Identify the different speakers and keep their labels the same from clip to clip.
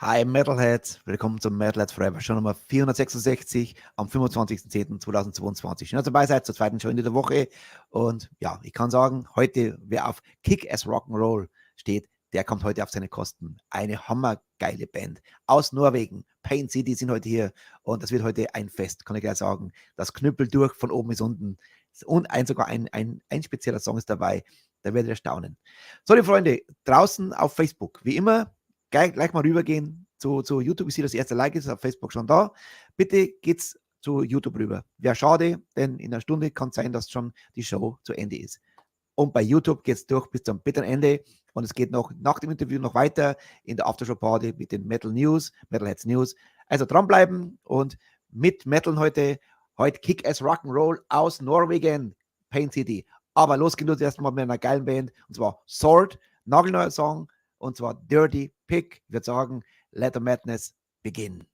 Speaker 1: Hi Metalheads, willkommen zum Metalheads Forever, Show Nummer 466 am 25.10.2022. Schön, dass ihr dabei seid zur zweiten Show in der Woche. Und ja, ich kann sagen, heute, wer auf Kick-Ass Rock'n'Roll steht, der kommt heute auf seine Kosten. Eine hammergeile Band aus Norwegen, Pain City, sind heute hier und das wird heute ein Fest, kann ich gleich sagen. Das knüppelt durch, von oben bis unten und sogar ein spezieller Song ist dabei, da werdet ihr staunen. So, liebe Freunde, draußen auf Facebook, wie immer, gleich mal rübergehen zu YouTube. Ich sehe, das erste Like ist auf Facebook schon da. Bitte geht's zu YouTube rüber. Wäre schade, denn in einer Stunde kann es sein, dass schon die Show zu Ende ist. Und bei YouTube geht es durch bis zum bitteren Ende. Und es geht noch nach dem Interview noch weiter in der Aftershow-Party mit den Metalheads News. Also dranbleiben und mit Metal heute Kick-Ass Rock'n'Roll aus Norwegen, Pain City. Aber los geht uns erstmal mit einer geilen Band, und zwar Sword, nagelneuer Song, und zwar Dirty Pick. Ich würde sagen, let the madness begin.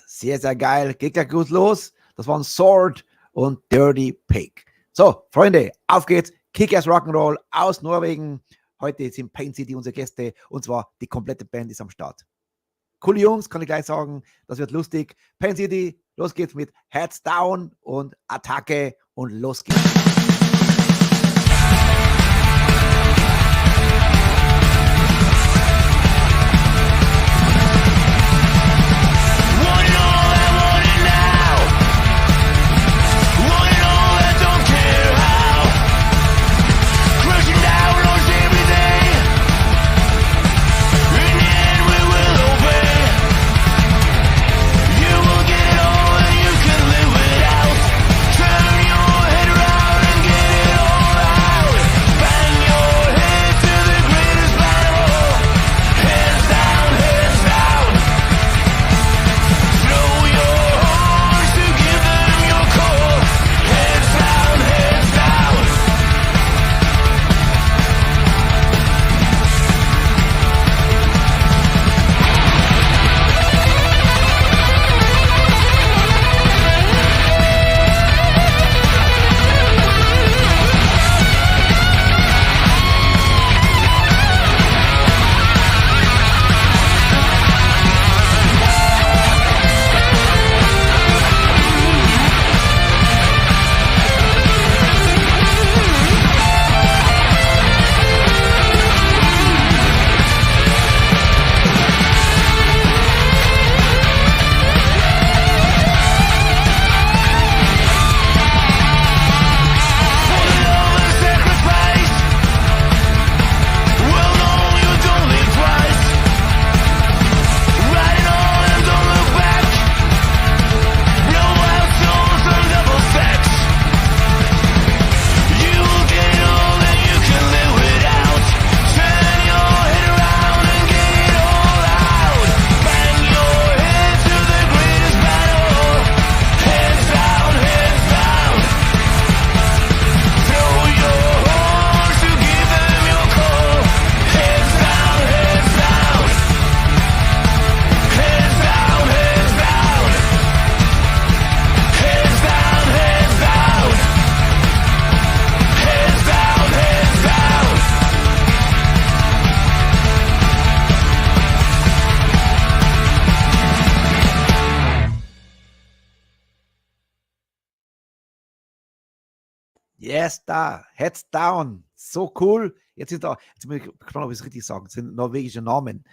Speaker 1: Yes, sehr, sehr geil. Geht gleich gut los. Das waren Sword und Dirty Pig. So, Freunde, auf geht's. Kick-Ass Rock'n'Roll aus Norwegen. Heute sind Paint City unsere Gäste und zwar die komplette Band ist am Start. Coole Jungs, kann ich gleich sagen. Das wird lustig. Paint City, los geht's mit Heads Down und Attacke und los geht's. Yes, da, Heads Down, so cool. Jetzt bin ich gespannt, ob ich es richtig sage. Das sind norwegische Namen.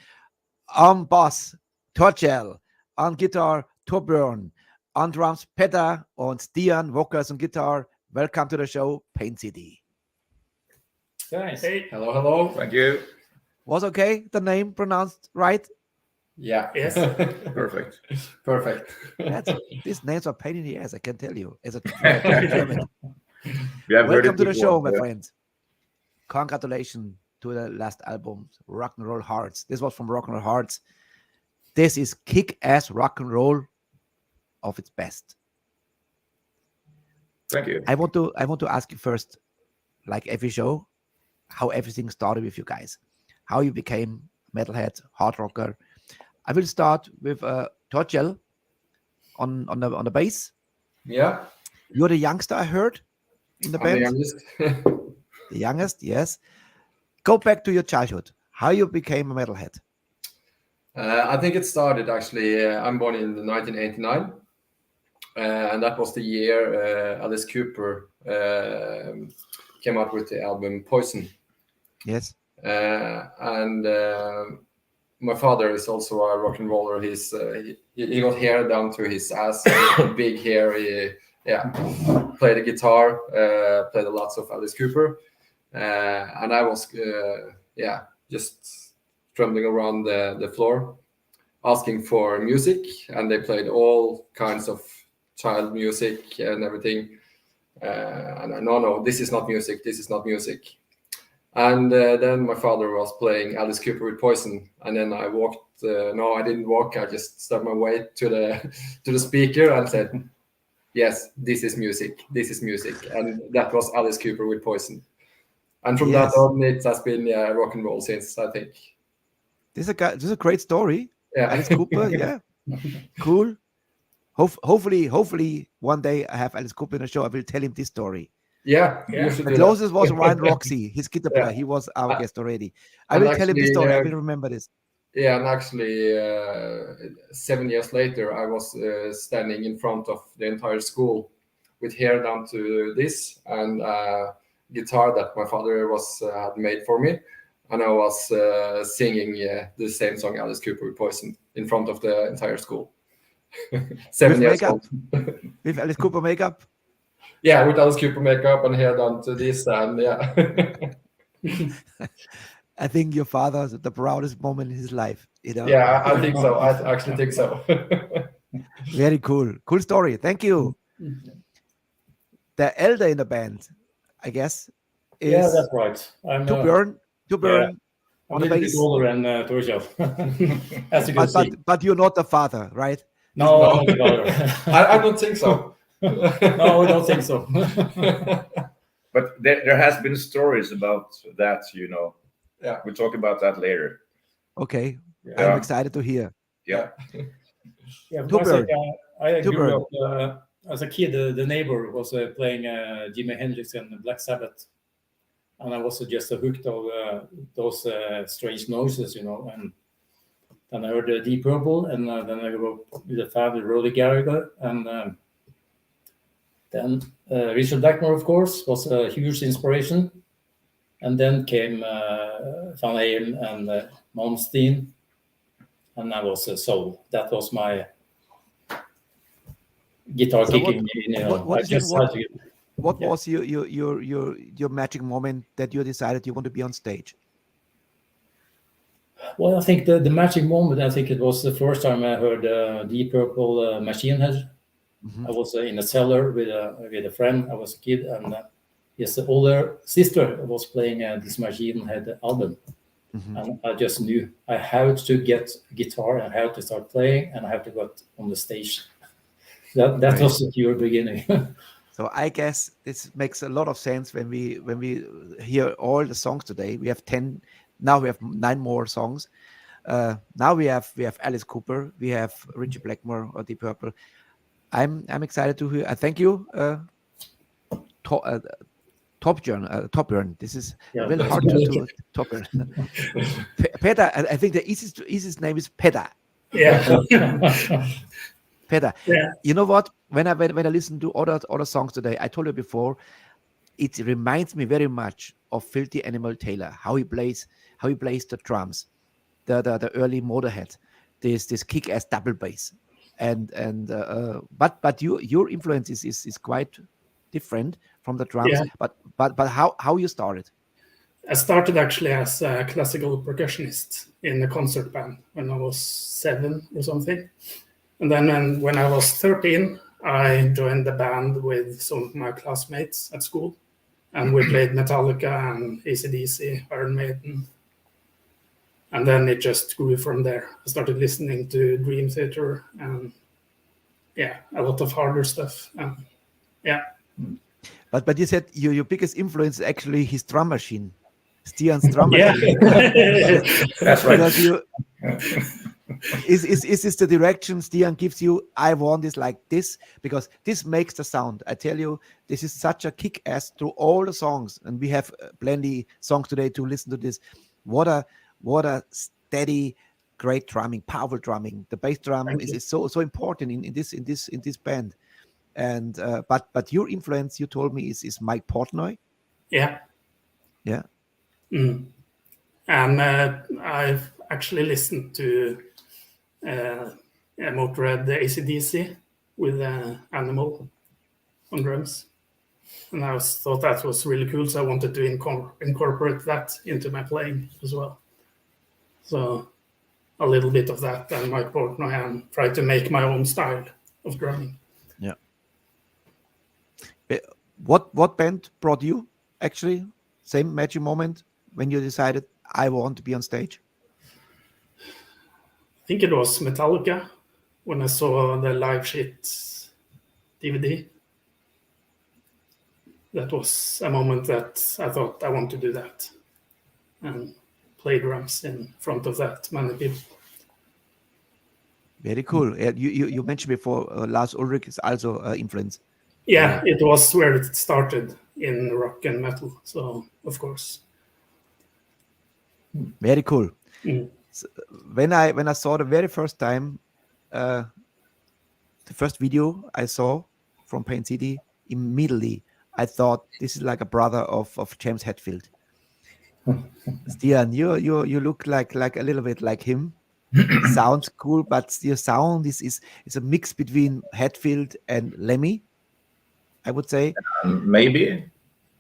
Speaker 1: Am Bass, Torkjell, an Gitarre, Torbjörn, an Drums, Petter und Stian, Vocals und Guitar. Welcome to the show, Paint City.
Speaker 2: Nice.
Speaker 3: Hey.
Speaker 2: Hello.
Speaker 3: Thank you.
Speaker 1: Was okay? The name pronounced right?
Speaker 2: Yeah.
Speaker 3: Yes. Perfect.
Speaker 1: These names are pain in the ass, I can tell you. As a German.
Speaker 3: Welcome
Speaker 1: to the show, my friends. Congratulations to the last album, Rock and Roll Hearts. This was from Rock and Roll Hearts. This is kick-ass rock and roll of its best.
Speaker 3: Thank you.
Speaker 1: I want to ask you first, like every show, how everything started with you guys, how you became metalhead, hard rocker. I will start with Torkjell on the bass.
Speaker 2: Yeah.
Speaker 1: You're the youngster, I heard, in the band.
Speaker 2: The youngest.
Speaker 1: The youngest, yes. Go back to your childhood. How you became a metalhead?
Speaker 2: I think it started actually. I'm born in 1989, and that was the year Alice Cooper came out with the album Poison.
Speaker 1: Yes.
Speaker 2: And my father is also a rock and roller. He got hair down to his ass, big hair. He played the guitar, played lots of Alice Cooper, and I was just trembling around the floor, asking for music, and they played all kinds of child music and everything. And no, this is not music. And then my father was playing Alice Cooper with Poison, and then I walked. No, I didn't walk. I just stuck my way to the speaker and said, "Yes, this is music. And that was Alice Cooper with Poison. And from that on, it has been rock and roll since, I think.
Speaker 1: This is a great story.
Speaker 2: Yeah.
Speaker 1: Alice Cooper, yeah. Cool. Hopefully, one day I have Alice Cooper in the show. I will tell him this story.
Speaker 2: Yeah, you should
Speaker 1: The
Speaker 2: do
Speaker 1: closest
Speaker 2: that.
Speaker 1: was Ryan Roxy, his guitar player.
Speaker 2: Yeah.
Speaker 1: He was our guest already. I
Speaker 2: And
Speaker 1: will tell him this
Speaker 2: actually,
Speaker 1: story. I will remember this.
Speaker 2: Yeah, and actually, 7 years later, I was standing in front of the entire school with hair down to this and guitar that my father had made for me, and I was singing the same song, Alice Cooper with Poison, in front of the entire school. 7 years
Speaker 1: makeup?
Speaker 2: old.
Speaker 1: With Alice Cooper makeup?
Speaker 2: Yeah, with Alice Cooper makeup and hair down to this, and yeah.
Speaker 1: I think your father's the proudest moment in his life.
Speaker 2: Yeah, I think so. I actually think so.
Speaker 1: Very cool. Cool story. Thank you. The elder in the band, I guess, is
Speaker 4: that's right. I'm
Speaker 1: Torbjörn
Speaker 4: on the bass. Older than Torshov, as you can see.
Speaker 1: But you're not the father, right?
Speaker 4: No, I'm not the father.
Speaker 2: I don't think so.
Speaker 4: No, I don't think so.
Speaker 3: But there has been stories about that,
Speaker 2: Yeah,
Speaker 3: we'll talk about that later.
Speaker 1: Okay,
Speaker 3: Yeah.
Speaker 1: I'm excited to hear.
Speaker 3: Yeah.
Speaker 4: Yeah,
Speaker 1: Torbjörn.
Speaker 4: I grew up as a kid. The neighbor was playing Jimi Hendrix and Black Sabbath, and I was just hooked on those strange noises, And then I heard Deep Purple, and then I grew up with a fan with Rory Gallagher, and then Richard Blackmore, of course, was a huge inspiration. And then came Van Halen and Malmsteen, and I was soul. That was my guitar kicking.
Speaker 1: What was your magic moment that you decided you want to be on stage?
Speaker 4: Well, I think the magic moment, I think it was the first time I heard Deep Purple Machine Head.
Speaker 1: Mm-hmm.
Speaker 4: I was in a cellar with a friend. I was a kid, and his older sister was playing this Machine Head album.
Speaker 1: Mm-hmm.
Speaker 4: And I just knew I had to get a guitar, and I had to start playing, and I had to go on the stage. That right. Was the pure beginning.
Speaker 1: So I guess this makes a lot of sense when we hear all the songs today. We have 10. Now we have 9 more songs. Now we have Alice Cooper, we have Richard Blackmore or Deep Purple. I'm excited to hear. Thank you, Torbjörn. This is really hard to Torbjörn. Peter, I think the easiest name is Peter.
Speaker 4: Yeah.
Speaker 1: Peter.
Speaker 4: Yeah.
Speaker 1: You know what? When I listen to other songs today, I told you before, it reminds me very much of Filthy Animal Taylor, how he plays the drums, the early Motorhead, this kick-ass double bass, but your influence is quite different from the drums. Yeah. But how you started?
Speaker 5: I started actually as a classical percussionist in a concert band when I was 7 or something, and then when I was 13, I joined the band with some of my classmates at school. And we played Metallica and AC/DC, Iron Maiden. And then it just grew from there. I started listening to Dream Theater and a lot of harder stuff.
Speaker 1: But you said your biggest influence is actually his drum machine, Stian's drum machine.
Speaker 3: That's right.
Speaker 1: Is this the direction Stian gives you? I want this like this, because this makes the sound. I tell you, this is such a kick-ass through all the songs, and we have plenty songs today to listen to this. What a steady, great drumming, powerful drumming. The bass drum is so important in this band. And but your influence, you told me, is Mike Portnoy.
Speaker 5: Yeah. Mm. And I've actually listened to Motorhead, the AC/DC with Animal on drums, and I thought that was really cool, so I wanted to incorporate that into my playing as well. So a little bit of that and Mike Portnoy, and try to make my own style of drumming.
Speaker 1: Yeah. What band brought you actually? Same magic moment when you decided I want to be on stage?
Speaker 5: I think it was Metallica when I saw the Live Shit DVD. That was a moment that I thought I want to do that and play drums in front of that many people.
Speaker 1: Very cool. You mentioned before Lars Ulrich is also influence.
Speaker 5: Yeah, it was where it started in rock and metal. So of course.
Speaker 1: Very cool.
Speaker 5: Mm.
Speaker 1: So when I saw the very first time, the first video I saw from Pain City, immediately I thought this is like a brother of James Hetfield. Stian, you look like a little bit like him. Sounds cool, but your sound is a mix between Hetfield and Lemmy, I would say.
Speaker 3: Maybe.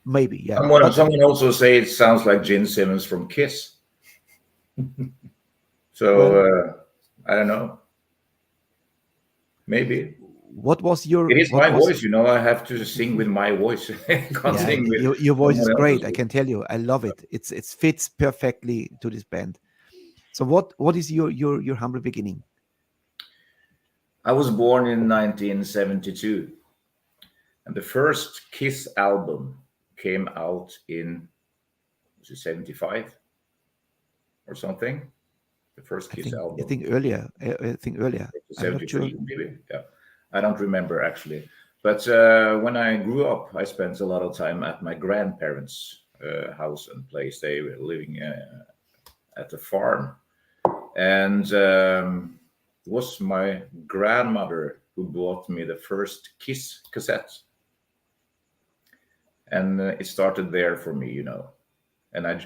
Speaker 1: Yeah.
Speaker 3: Someone also say it sounds like Gene Simmons from Kiss. So I don't know. Maybe.
Speaker 1: What was your?
Speaker 3: It is my voice, I have to sing with my voice. Can't sing with
Speaker 1: your voice is great.
Speaker 3: else's.
Speaker 1: I can tell you, I love it. It fits perfectly to this band. So what is your humble beginning?
Speaker 3: I was born in 1972, and the first Kiss album came out in 75 or something. The first Kiss album.
Speaker 1: I think earlier. I'm not sure.
Speaker 3: Maybe. Yeah. I don't remember actually. But when I grew up, I spent a lot of time at my grandparents' house and place. They were living at the farm. And it was my grandmother who bought me the first Kiss cassette. And it started there for me, And I,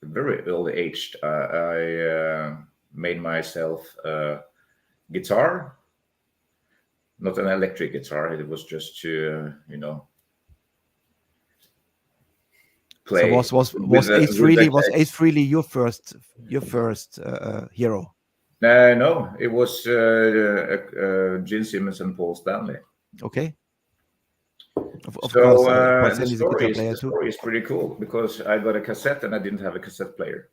Speaker 3: very early aged, I made myself a guitar. Not an electric guitar. It was just to, play.
Speaker 1: So was Ace Frehley your first hero?
Speaker 3: No, it was Gene Simmons and Paul Stanley.
Speaker 1: Okay. Of course,
Speaker 3: the story is pretty cool because I got a cassette and I didn't have a cassette player.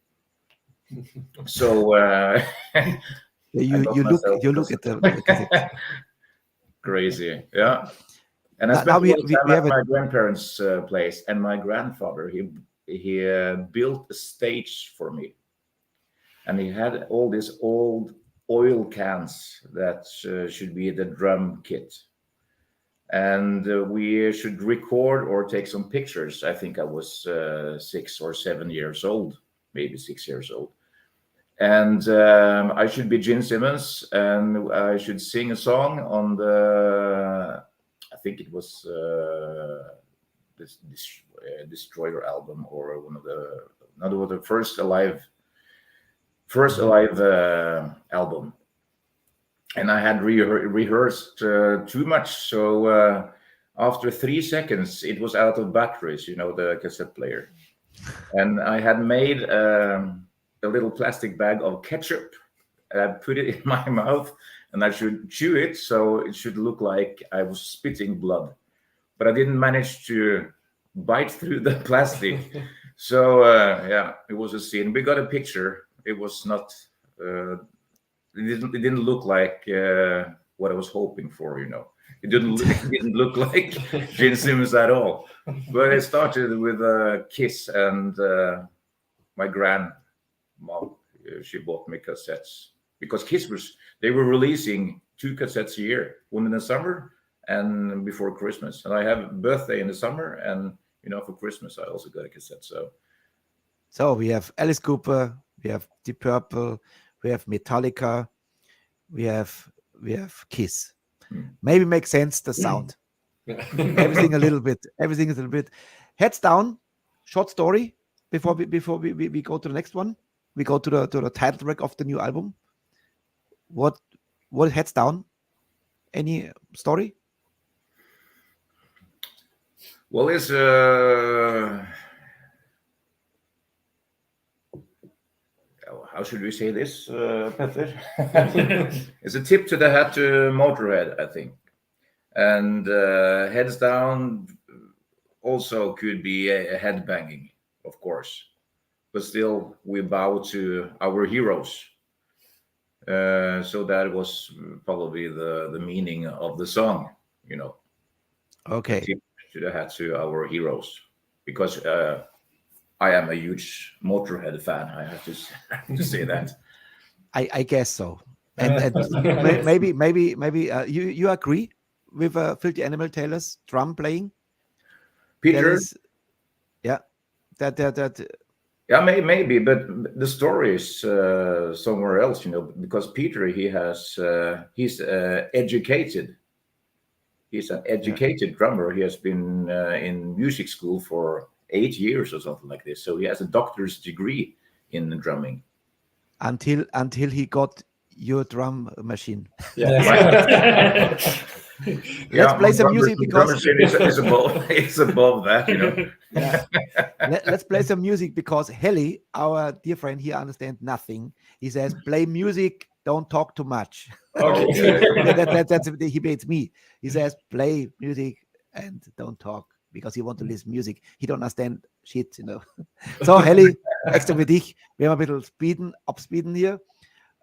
Speaker 3: So
Speaker 1: you look at the cassette.
Speaker 3: Crazy, yeah. And I spent a lot of time at my grandparents' place, and my grandfather he built a stage for me, and he had all these old oil cans that should be the drum kit, and we should record or take some pictures. I think I was 6 or 7 years old, maybe 6 years old. And I should be Gene Simmons, and I should sing a song on the, I think it was this Destroyer album, or one of the first alive album. And I had rehearsed too much, so after 3 seconds, it was out of batteries, the cassette player. And I had made a little plastic bag of ketchup. I put it in my mouth and I should chew it so it should look like I was spitting blood. But I didn't manage to bite through the plastic. So it was a scene. We got a picture. It was not, it didn't look like what I was hoping for, It didn't look like Gene Simmons at all. But it started with a Kiss, and my grandmom, she bought me cassettes because Kiss they were releasing 2 cassettes a year, one in the summer and before Christmas. And I have a birthday in the summer, and for Christmas I also got a cassette.
Speaker 1: So we have Alice Cooper, we have Deep Purple, we have Metallica, we have Kiss. Maybe makes sense the sound. Everything is a little bit. Heads Down, short story before we go to the next one. We go to the title track of the new album. What Heads Down? Any story?
Speaker 3: Well, it's how should we say this, Petter? It's a tip to the hat to Motorhead, I think. And Heads Down also could be a headbanging, of course. But still, we bow to our heroes. So that was probably the meaning of the song,
Speaker 1: Okay.
Speaker 3: Tip to the hat to our heroes. Because I am a huge Motorhead fan. I have to say that.
Speaker 1: I guess so. And maybe you agree with Filthy Animal Taylor's drum playing?
Speaker 3: Peter.
Speaker 1: That
Speaker 3: Yeah, maybe, but the story is somewhere else, because Peter, he's educated. He's an educated drummer. He has been in music school for 8 years or something like this. So he has a doctor's degree in drumming.
Speaker 1: Until he got your drum machine. Let's play some music because
Speaker 3: it's above that,
Speaker 1: Yeah. Let's play some music because Heli, our dear friend here, understands nothing. He says, "Play music, don't talk too much." That's he hates me. He says, "Play music and don't talk," because he wants to listen music. He don't understand shit, So Heli, extra für dich. Wir haben ein bisschen upspeeden hier.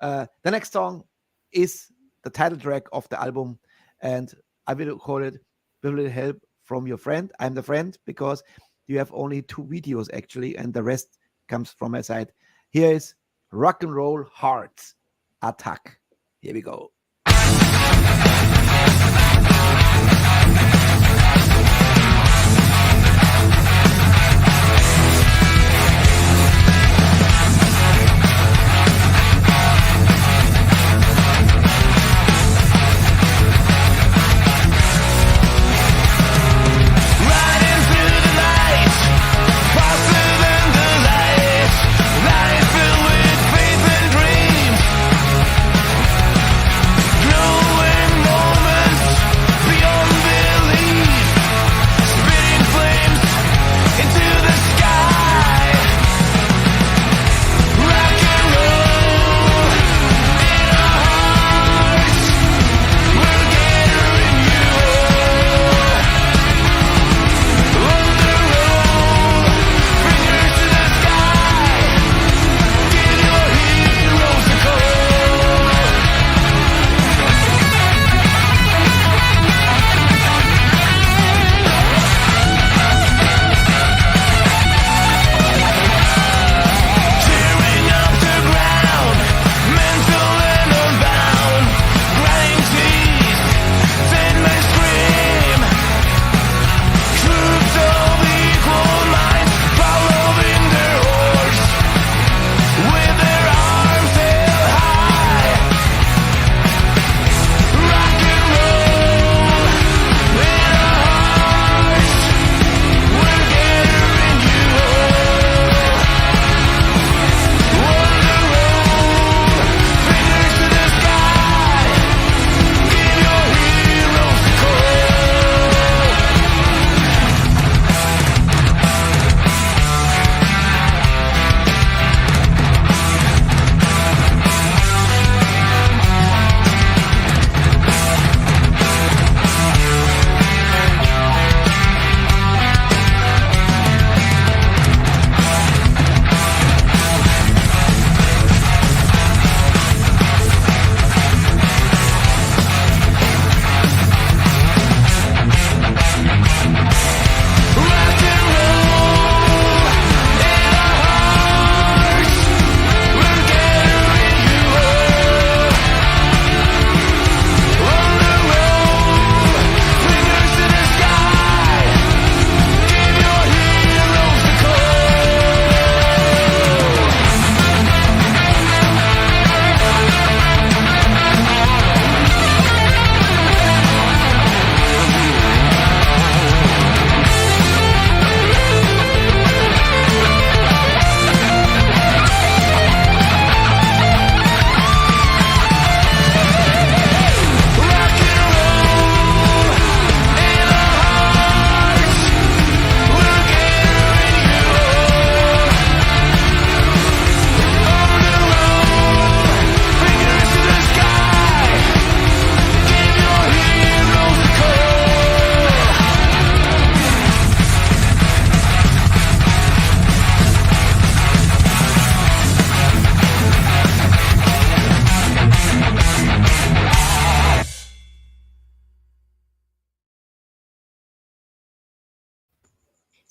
Speaker 1: The next song is the title track of the album, and I will call it "With a Little Help from Your Friend." I'm the friend because you have only 2 videos actually, and the rest comes from my side. Here is Rock and Roll Hearts Attack. Here we go.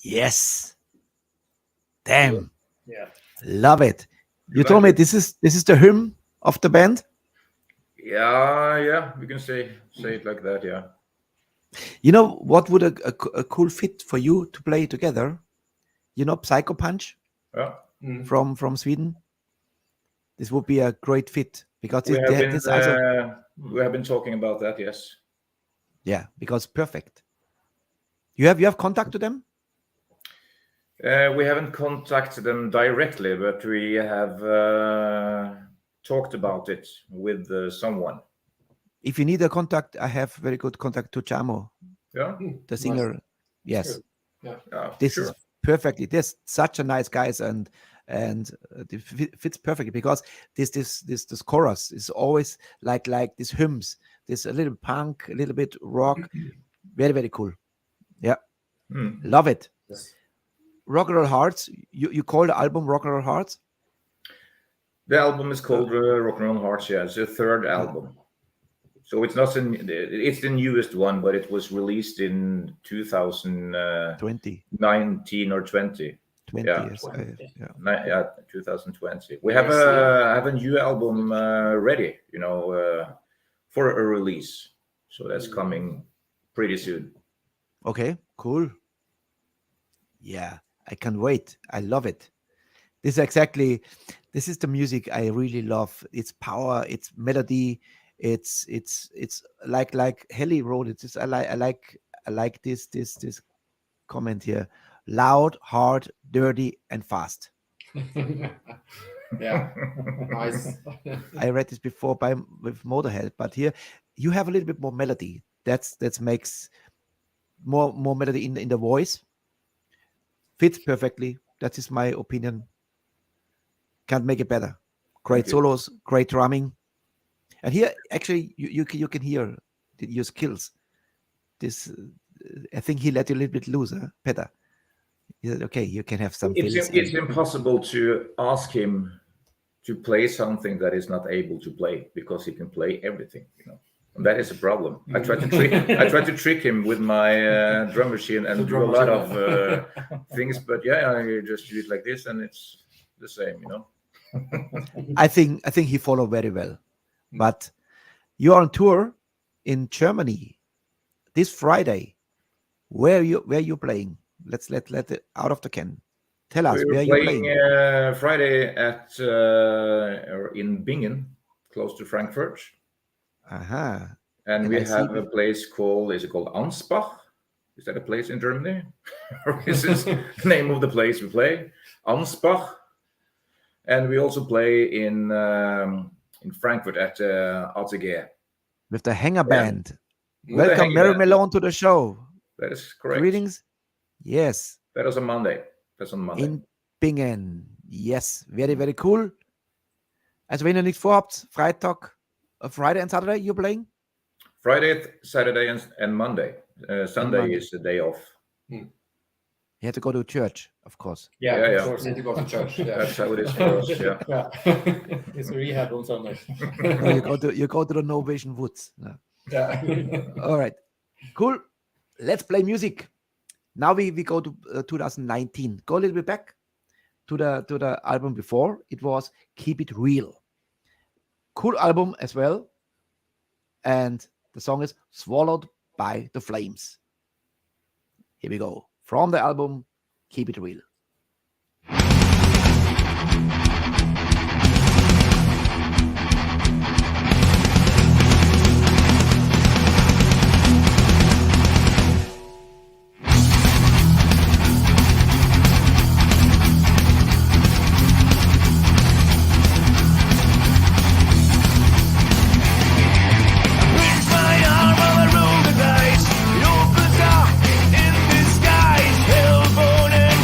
Speaker 1: Yes. Damn.
Speaker 4: Yeah.
Speaker 1: Love it. You told me this is the hymn of the band?
Speaker 3: Yeah, we can say it like that. Yeah.
Speaker 1: You know what would a cool fit for you to play together? You know, Psycho Punch
Speaker 3: Yeah.
Speaker 1: from Sweden. This would be a great fit because
Speaker 3: We
Speaker 1: this also,
Speaker 3: have been talking about that. Yes.
Speaker 1: yeah, because perfect. You have contact to them?
Speaker 3: We haven't contacted them directly, but we have talked about it with someone.
Speaker 1: If you need a contact, I have very good contact to Chamo,
Speaker 3: Yeah.
Speaker 1: the singer. Yes,
Speaker 2: Yeah.
Speaker 1: this
Speaker 3: Sure.
Speaker 1: is perfectly. This such a nice guys and it fits perfectly because this chorus is always like these hymns. This a little punk, a little bit rock, very very cool. Yeah, love it.
Speaker 2: Yes.
Speaker 1: Rock and Roll Hearts. You call the album Rock and Roll Hearts?
Speaker 3: The album is called Rock and Roll Hearts. Yeah, it's the third album. So it's not it's the newest one, but it was released in 2019
Speaker 1: 20
Speaker 3: or 20.
Speaker 1: 20
Speaker 3: Yeah.
Speaker 1: years.
Speaker 3: Yeah, 2020. We have a new album ready, for a release. So that's coming pretty soon.
Speaker 1: Okay, cool. Yeah, I can't wait. I love it. This is the music I really love. It's power, it's melody, it's like Helly wrote it. I like this comment here. Loud, hard, dirty, and fast.
Speaker 2: Yeah. Nice.
Speaker 1: I read this before with Motorhead, but here you have a little bit more melody. That makes more melody in the voice. Fits perfectly. That is my opinion. Can't make it better. Great solos, great drumming, and here actually you can hear your skills. This I think he let you a little bit loose, Peter. He said, okay, you can have some fills.
Speaker 3: It's impossible to ask him to play something that is not able to play because he can play everything, And that is a problem. I try to trick him with my drum machine and do a lot of things, but I just do it like this, and it's the same,
Speaker 1: I think he followed very well. But you're on tour in Germany this Friday. Where you playing? Let's let it out of the can. Tell us where you're playing.
Speaker 3: Friday at in Bingen, close to Frankfurt.
Speaker 1: Uh-huh.
Speaker 3: And we
Speaker 1: I
Speaker 3: have a place called Ansbach? Is that a place in Germany? Or is this the name of the place we play? Ansbach. And we also play in Frankfurt at ATG.
Speaker 1: With the Hanger Band.
Speaker 3: With the
Speaker 1: Welcome,
Speaker 3: Hanger
Speaker 1: Mary
Speaker 3: Band.
Speaker 1: Malone, to the show.
Speaker 3: That is correct.
Speaker 1: Greetings. Yes.
Speaker 3: That is on Monday. That's on Monday.
Speaker 1: In Bingen. Yes. Very, very cool. Also wenn ihr nicht vorhabt, Friday and Saturday you're playing?
Speaker 3: Friday, Saturday, and Monday. Sunday
Speaker 1: Monday.
Speaker 3: is the day off.
Speaker 1: You have to go to church, of course.
Speaker 4: Yeah,
Speaker 3: Yeah,
Speaker 4: of
Speaker 3: yeah.
Speaker 4: course.
Speaker 2: Need to go to church. Yeah.
Speaker 3: That's how it is for us. Yeah.
Speaker 4: Yeah. It's a rehab on Sunday.
Speaker 1: You go to the Norwegian woods. Yeah.
Speaker 2: Yeah.
Speaker 1: All right. Cool. Let's play music. Now we go to 2019. Go a little bit back to the album before. It was Keep It Real. Cool album as well. And the song is Swallowed by the Flames. Here we go. From the album Keep It Real.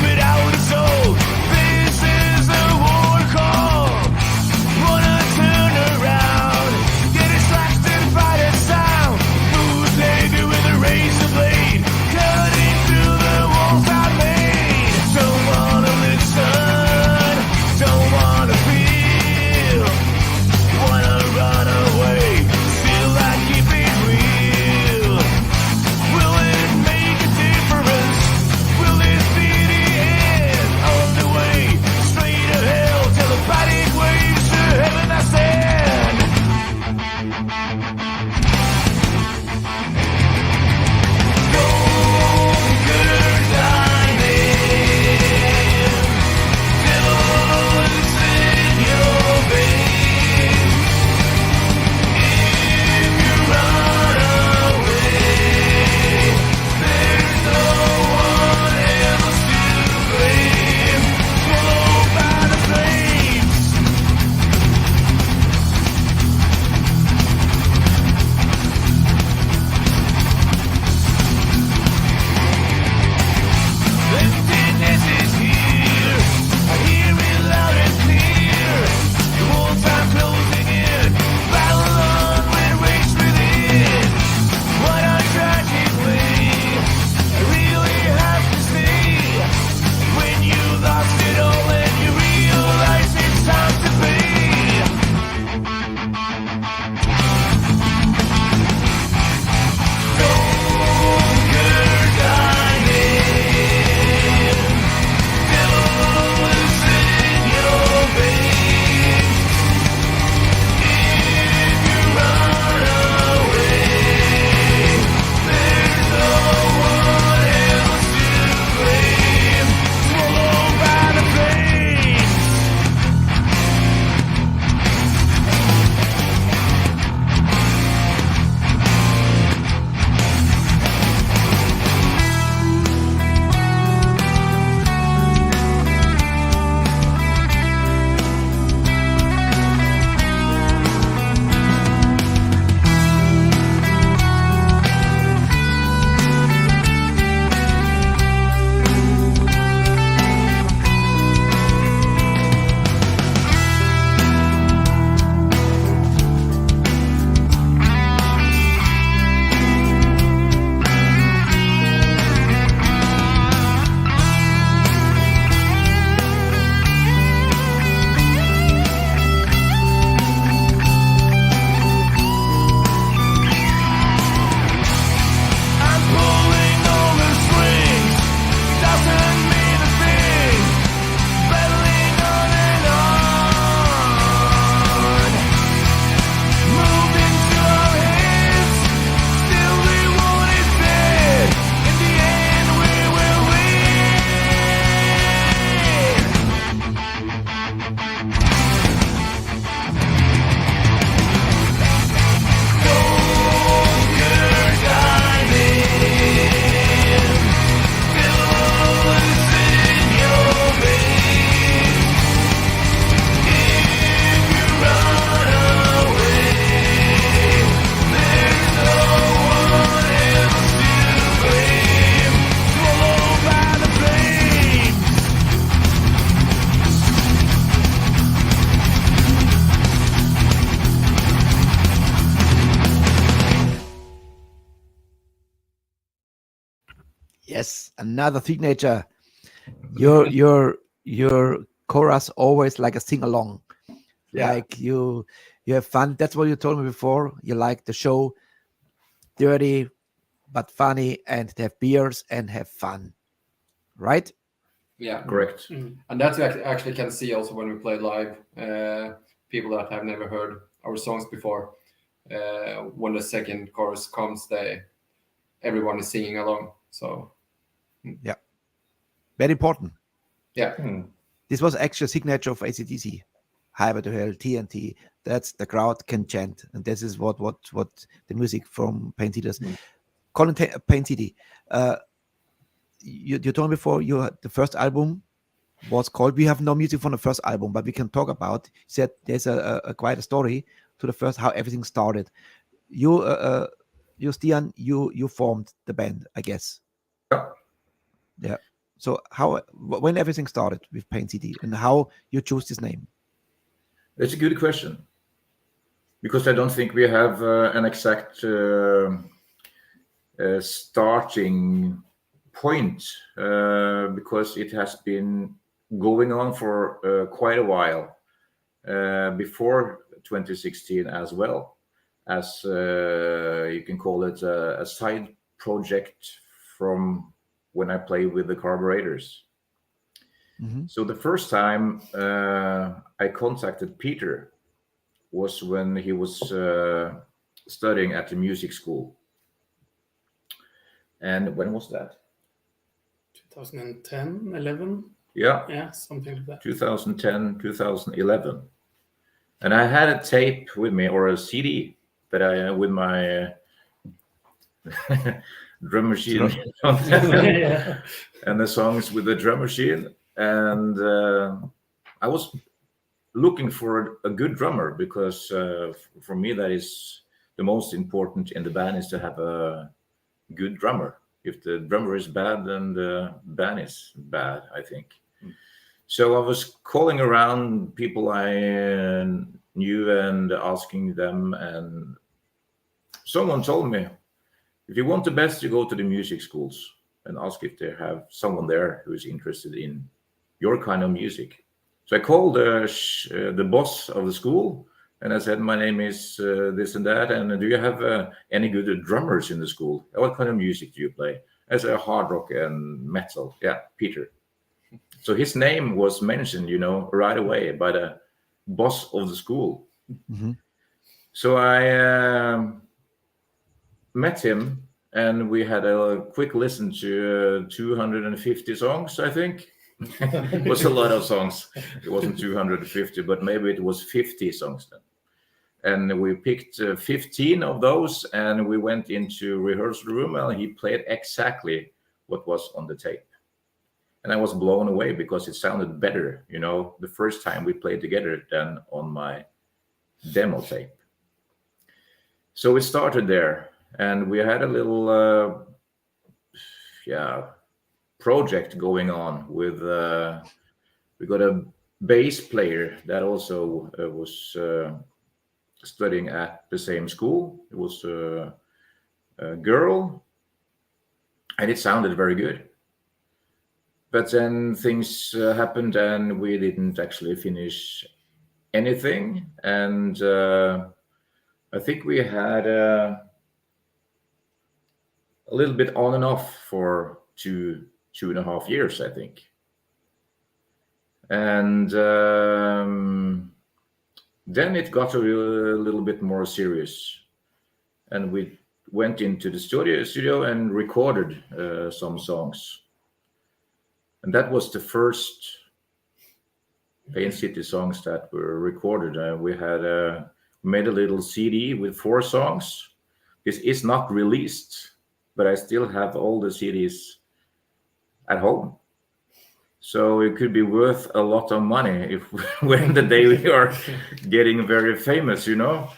Speaker 6: Without
Speaker 1: Yes, another signature. Your chorus always like a sing along.
Speaker 2: Yeah.
Speaker 1: Like you have fun. That's what you told me before. You like the show, dirty but funny, and have beers and have fun, right?
Speaker 2: Yeah.
Speaker 3: Correct.
Speaker 2: And that you actually can see also when we play live. People that have never heard our songs before, when the second chorus comes, everyone is singing along. So
Speaker 1: Very important.
Speaker 2: yeah,
Speaker 1: This was actually a signature of AC/DC. High to Hell, TNT. That's the crowd can chant, and this is what the music from Pain City does. Colin Pain City. You told me before the first album was called. We have no music from the first album, but we can talk about. You said there's a quite a story to the first, how everything started. You Stian, you formed the band, I guess. Yeah. So when everything started with Pain City, and how you chose this name?
Speaker 3: That's a good question, because I don't think we have an exact starting point, because it has been going on for quite a while before 2016, as well as you can call it a side project from when I play with the Carburetors. So the first time I contacted Peter was when he was studying at the music school. And when was that?
Speaker 5: 2010, 11?
Speaker 3: Yeah,
Speaker 5: something like that.
Speaker 3: 2010, 2011. And I had a tape with me, or a CD, that I with my drum machine and the songs with the drum machine. And I was looking for a good drummer, because for me that is the most important in the band, is to have a good drummer. If the drummer is bad, then the band is bad, I think. So I was calling around people I knew and asking them, and someone told me, if you want the best, you go to the music schools and ask if they have someone there who is interested in your kind of music. So I called the boss of the school, and I said, my name is this and that, and do you have any good drummers in the school? What kind of music do you play? I said, hard rock and metal. Yeah, Peter. So his name was mentioned, right away by the boss of the school. So I met him, and we had a quick listen to 250 songs, I think. It was a lot of songs. It wasn't 250, but maybe it was 50 songs then. And we picked 15 of those, and we went into rehearsal room, and he played exactly what was on the tape. And I was blown away, because it sounded better, the first time we played together than on my demo tape. So we started there, and we had a little, project going on with, we got a bass player that also was studying at the same school. It was a girl, and it sounded very good. But then things happened, and we didn't actually finish anything. And I think we had a little bit on and off for 2.5 years, I think. And then it got a little bit more serious, and we went into the studio and recorded some songs. And that was the first Pain City songs that were recorded. We had made a little CD with 4 songs. This is not released, but I still have all the CDs at home. So it could be worth a lot of money when the day we are getting very famous,
Speaker 1: Who knows?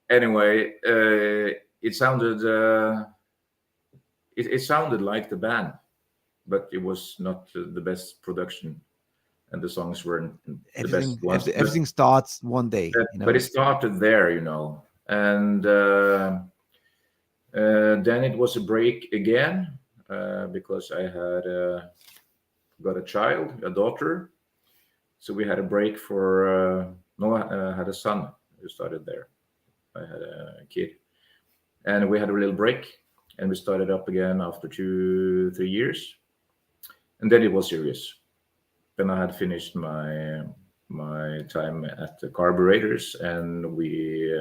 Speaker 3: Anyway, it sounded it sounded like the band, but it was not the best production, and the songs weren't the best ones.
Speaker 1: Everything starts one day.
Speaker 3: But it started there, and then it was a break again because I had got a daughter. So we had a break for, I had a son who started there. I had a kid. And we had a little break, and we started up again after 2-3 years. And then it was serious. Then I had finished my time at the carburetors, and we,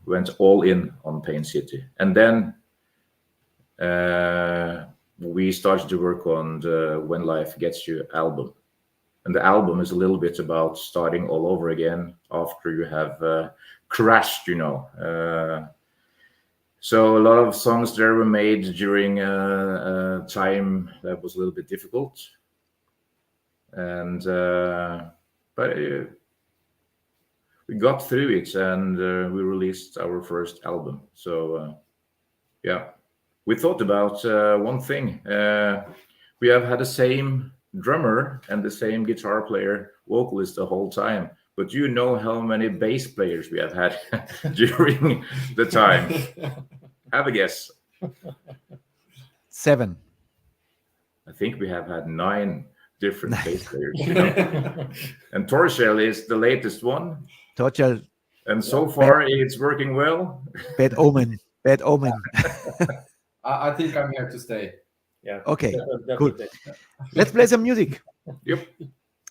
Speaker 3: went all in on Pain City. And then we started to work on the When Life Gets You album. And the album is a little bit about starting all over again after you have crashed, So a lot of songs there were made during a time that was a little bit difficult. And but we got through it, and we released our first album. So we thought about one thing. We have had the same drummer and the same guitar player, vocalist the whole time. But you know how many bass players we have had during the time? Have a guess.
Speaker 1: 7.
Speaker 3: I think we have had 9 different bass players. And Torshäll is the latest one.
Speaker 1: Torshäll.
Speaker 3: And so far it's working well.
Speaker 1: Bad omen. Bad omen.
Speaker 2: I think I'm here to stay.
Speaker 4: Yeah.
Speaker 1: Okay,
Speaker 4: Definitely.
Speaker 1: cool. Let's play some music.
Speaker 3: Yep.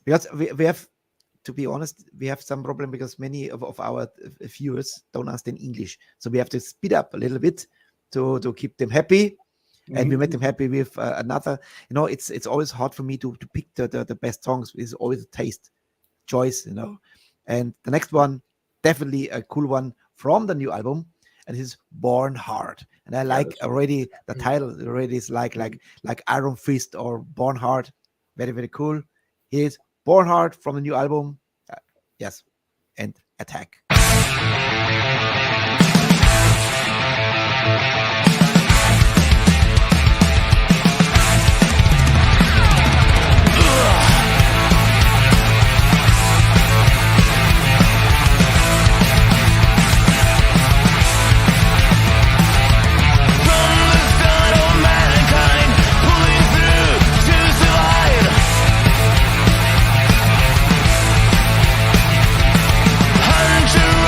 Speaker 1: Because we have, to be honest, we have some problem because many of our viewers don't understand English. So we have to speed up a little bit to keep them happy. And we made them happy with another. It's always hard for me to pick the best songs. It's always a taste choice, And the next one, definitely a cool one from the new album. And this is Born Hard. And I like already the title already is like Iron Fist or Born Hard. Very, very cool. Here's Born Hard from the new album. Yes. And Attack.
Speaker 6: To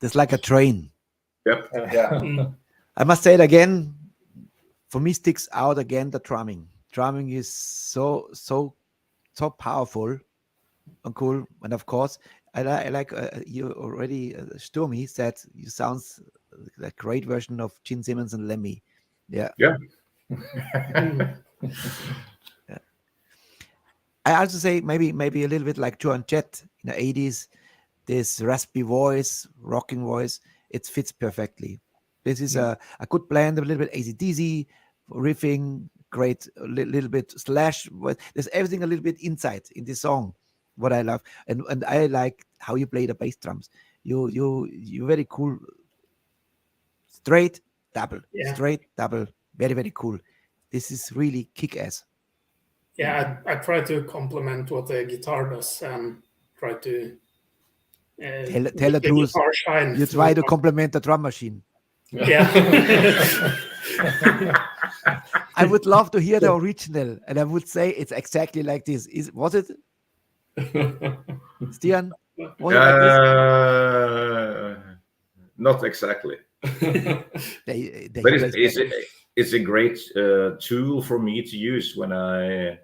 Speaker 1: It's like a train.
Speaker 3: Yep.
Speaker 2: Yeah.
Speaker 1: I must say it again. For me, sticks out again the drumming. Drumming is so powerful and cool. And of course, I like you already. Sturmy said you sounds like a great version of Gene Simmons and Lemmy. Yeah.
Speaker 3: Yeah.
Speaker 1: Yeah. I also say maybe a little bit like Joan Jett in the 80s. This raspy voice, rocking voice, it fits perfectly. This is a good blend of a little bit AC/DC riffing, great, a little bit Slash. There's everything a little bit inside in this song. What I love, and I like how you play the bass drums. You very cool. Straight double, straight double, very very cool. This is really kick ass.
Speaker 5: Yeah, I try to complement what the guitar does and try to
Speaker 1: tell the truth. You try to complement the drum machine.
Speaker 5: Yeah.
Speaker 1: I would love to hear the original, and I would say it's exactly like this. Was it? Stian? Was it like this?
Speaker 3: Not exactly. But it's a great tool for me to use when I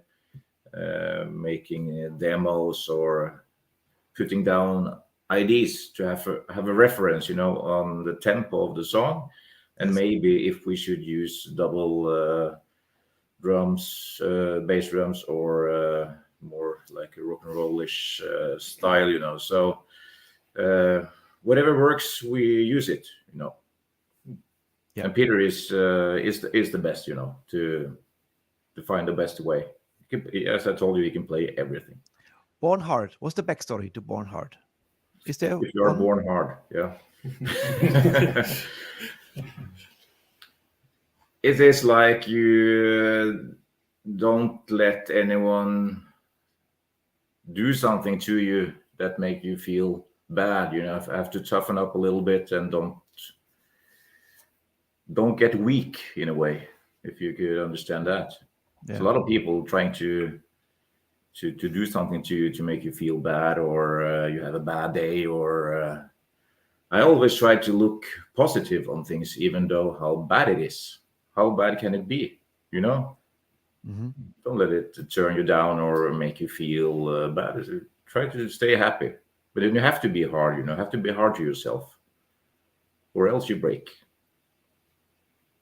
Speaker 3: making demos or putting down ideas to have a reference, on the tempo of the song, and maybe if we should use double drums, bass drums, or more like a rock and rollish style, So whatever works, we use it, Yeah. And Peter is the best, to find the best way. As I told you, he can play everything.
Speaker 1: Born Hard. What's the backstory to Born Hard? Is there?
Speaker 3: If you are born hard, yeah. It is like you don't let anyone do something to you that make you feel bad. Have to toughen up a little bit and don't get weak in a way, if you could understand that. Yeah. There's a lot of people trying to do something to you to make you feel bad, or you have a bad day, or I always try to look positive on things, even though how bad it is. How bad can it be?
Speaker 1: Mm-hmm.
Speaker 3: Don't let it turn you down or make you feel bad. Try to stay happy, but then you have to be hard. Have to be hard to yourself, or else you break.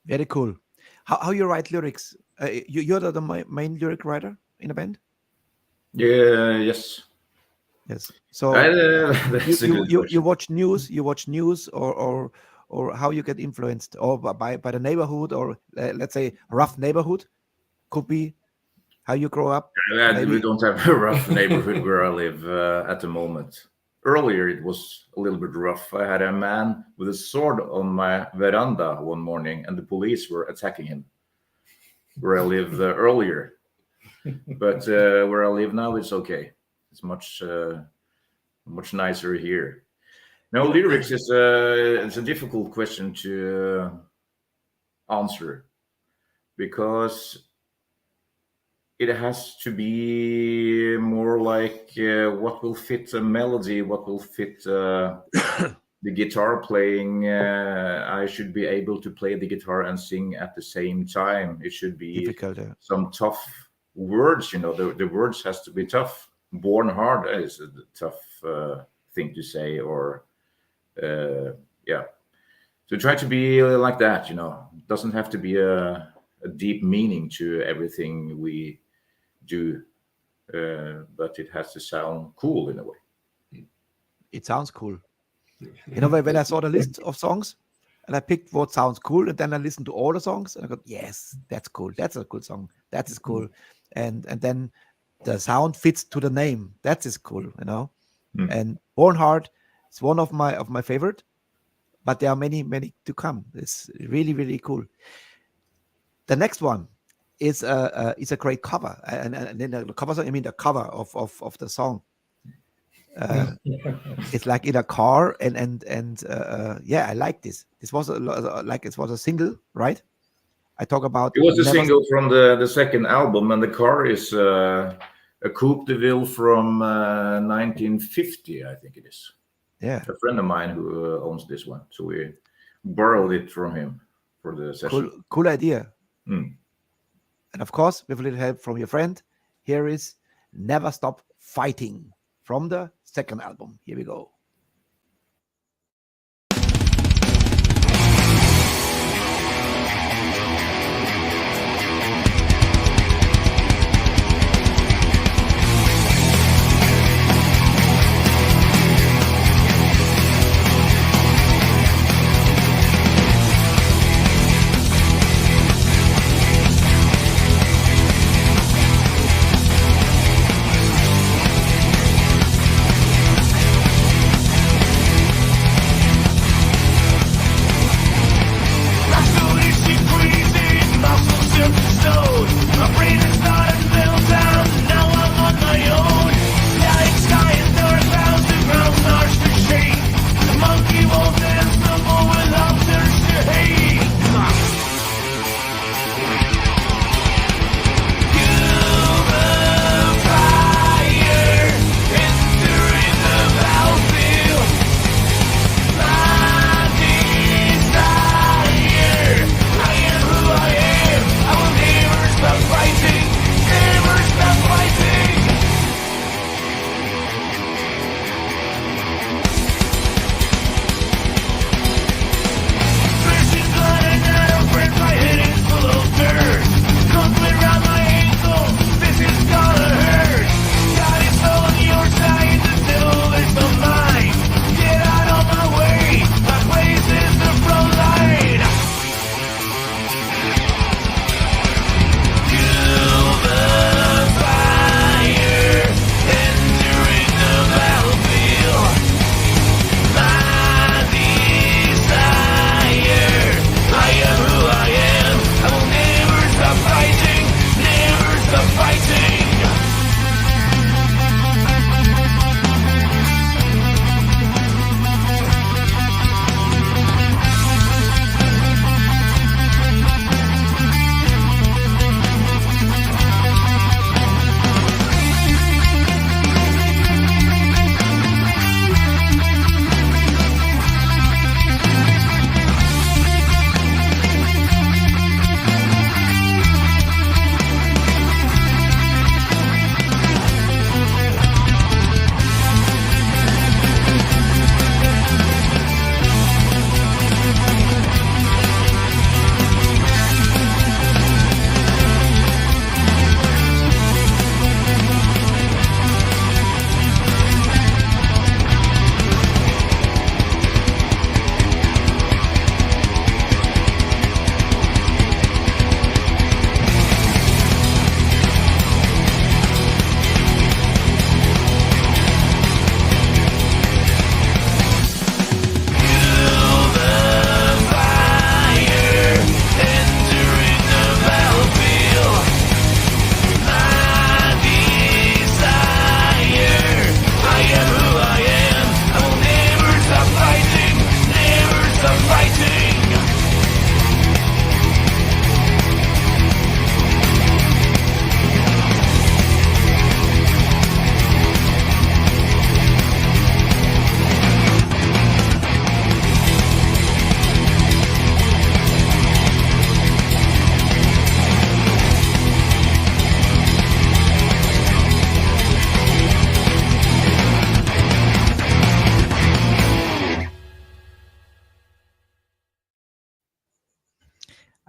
Speaker 1: Very cool. How you write lyrics? You're the main lyric writer in a band?
Speaker 3: Yeah. Yes.
Speaker 1: So you watch news, or how you get influenced, or by the neighborhood, or let's say rough neighborhood, could be how you grow up.
Speaker 3: We don't have a rough neighborhood where I live at the moment. Earlier it was a little bit rough. I had a man with a sword on my veranda one morning, and the police were attacking him where I lived earlier. But where I live now, it's okay. It's much nicer here. Now, lyrics is it's a difficult question to answer, because it has to be more like what will fit a melody, what will fit the guitar playing. I should be able to play the guitar and sing at the same time. It should be
Speaker 1: difficult,
Speaker 3: some tough words, the words has to be tough. Born hard is a tough thing to say, or so try to be like that. It doesn't have to be a deep meaning to everything we do, but it has to sound cool in a way.
Speaker 1: It sounds cool. When I saw the list of songs and I picked what sounds cool, and then I listened to all the songs and I go, yes, that's cool. That's a cool song. That is cool. And then the sound fits to the name. That is cool, And Born Hard is one of my favorite, but there are many to come. It's really, really cool. The next one is a great cover, and then the cover song, the cover of the song. It's like in a car, and I like this. This was it was a single, right? I talk about.
Speaker 3: It was a single from the second album, and the car is a Coupe de Ville from 1950, I think it is.
Speaker 1: Yeah.
Speaker 3: A friend of mine who owns this one, so we borrowed it from him for the session.
Speaker 1: Cool idea.
Speaker 3: Mm.
Speaker 1: And of course, with a little help from your friend, here is Never Stop Fighting from the second album. Here we go.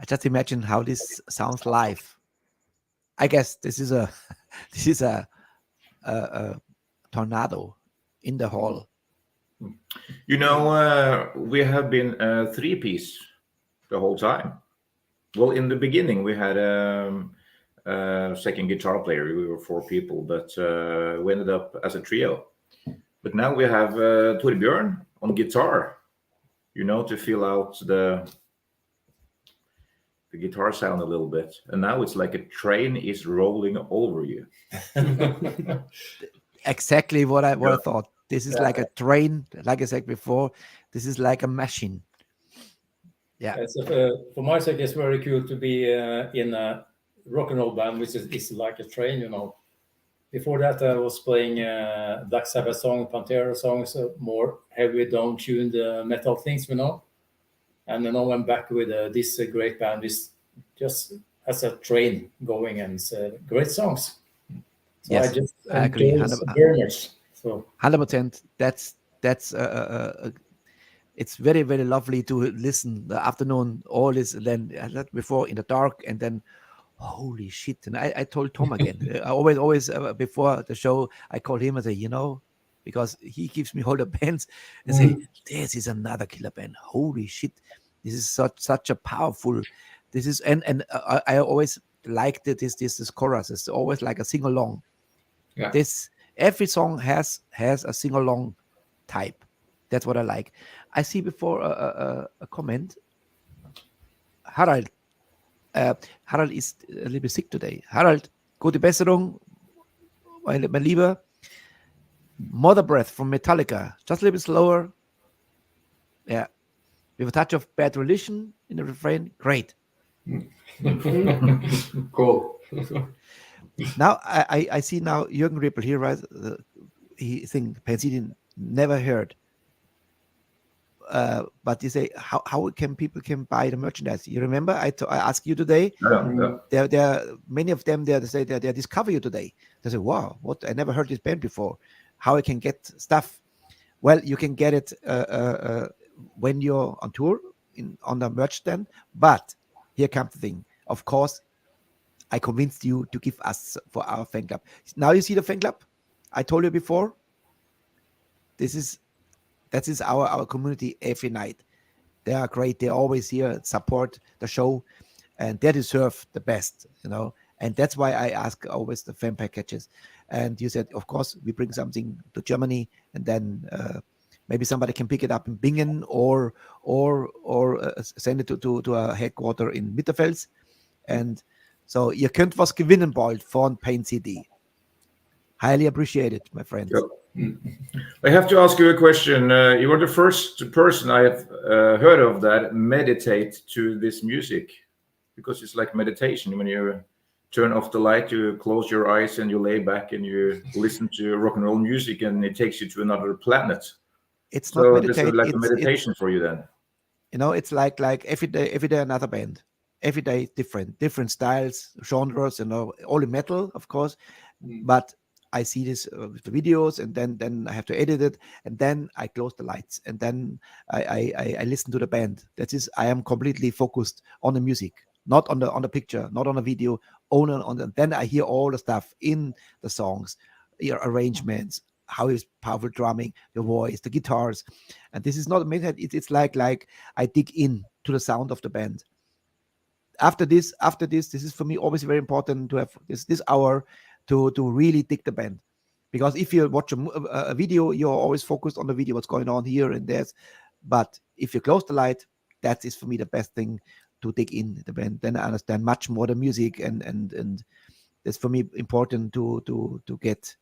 Speaker 1: just imagine how this sounds live. I guess this is a tornado in the hall.
Speaker 3: You know, we have been a three-piece the whole time. Well, in the beginning, we had a second guitar player. We were four people, but we ended up as a trio. But now we have Torbjörn on guitar, you know, to fill out the guitar sound a little bit. And now it's like a train is rolling over you.
Speaker 1: Exactly what I thought. This is like a train, like I said before. This is like a machine. Yeah.
Speaker 4: So for my sake, it's very cool to be in a rock and roll band, which is like a train, you know. Before that, I was playing Black Sabbath song, Pantera songs, more heavy, down-tuned metal things, And then I went back with this great band, this just as a train going, and great songs. So
Speaker 1: Yes,
Speaker 4: I just
Speaker 1: I agree.
Speaker 4: enjoy it very much. So
Speaker 1: 100%. That's it's very, very lovely to listen the afternoon, all this, then before in the dark, and then holy shit. And I told Tom again, I always before the show, I call him and say, because he gives me all the bands and say, this is another killer band. Holy shit. This is such a powerful, this is, and I always liked it, this chorus. It's always like a sing-along.
Speaker 2: Yeah.
Speaker 1: Every song has a sing-along type. That's what I like. I see before a comment. Harald is a little bit sick today. Harald, gute Besserung, mein Lieber. Mother Breath from Metallica, just a little bit slower. Yeah, with a touch of Bad Religion in the refrain. Great.
Speaker 2: Cool.
Speaker 1: Now I see now Jürgen Rippel here, right? He think Pansy never heard. But you say how can people buy the merchandise? You remember I asked you today.
Speaker 3: Yeah.
Speaker 1: There many of them they say they discover you today. They say, wow, what, I never heard this band before. How I can get stuff? Well, you can get it when you're on tour on the merch stand. But here comes the thing. Of course, I convinced you to give us for our fan club. Now you see the fan club. I told you before. That is our community every night. They are great. They're always here, support the show, and they deserve the best, And that's why I ask always the fan packages. And you said, of course, we bring something to Germany, and then maybe somebody can pick it up in Bingen or send it to a headquarter in Mitterfels. And so ihr könnt was gewinnen bald von Pain CD. Highly appreciated, my friends.
Speaker 3: Yep. I have to ask you a question. You were the first person I have heard of that meditate to this music, because it's like meditation. When you turn off the light, you close your eyes and you lay back and you listen to rock and roll music, and it takes you to another planet.
Speaker 1: It's
Speaker 3: so
Speaker 1: not
Speaker 3: meditate. This is like a meditation for you then.
Speaker 1: It's like every day another band. Every day different styles, genres, only metal, of course. But I see this with the videos, and then I have to edit it, and then I close the lights, and then I listen to the band. That is, I am completely focused on the music, not on the picture, not on the video, only on the. Then I hear all the stuff in the songs, your arrangements, how is powerful drumming, the voice, the guitars, and this is not a method. It's like I dig in to the sound of the band. After this, this is for me always very important to have this hour to really dig the band, because if you watch a video, you're always focused on the video, what's going on here and there. But if you close the light, that is for me the best thing to dig in the band. Then I understand much more the music, and that's for me important to get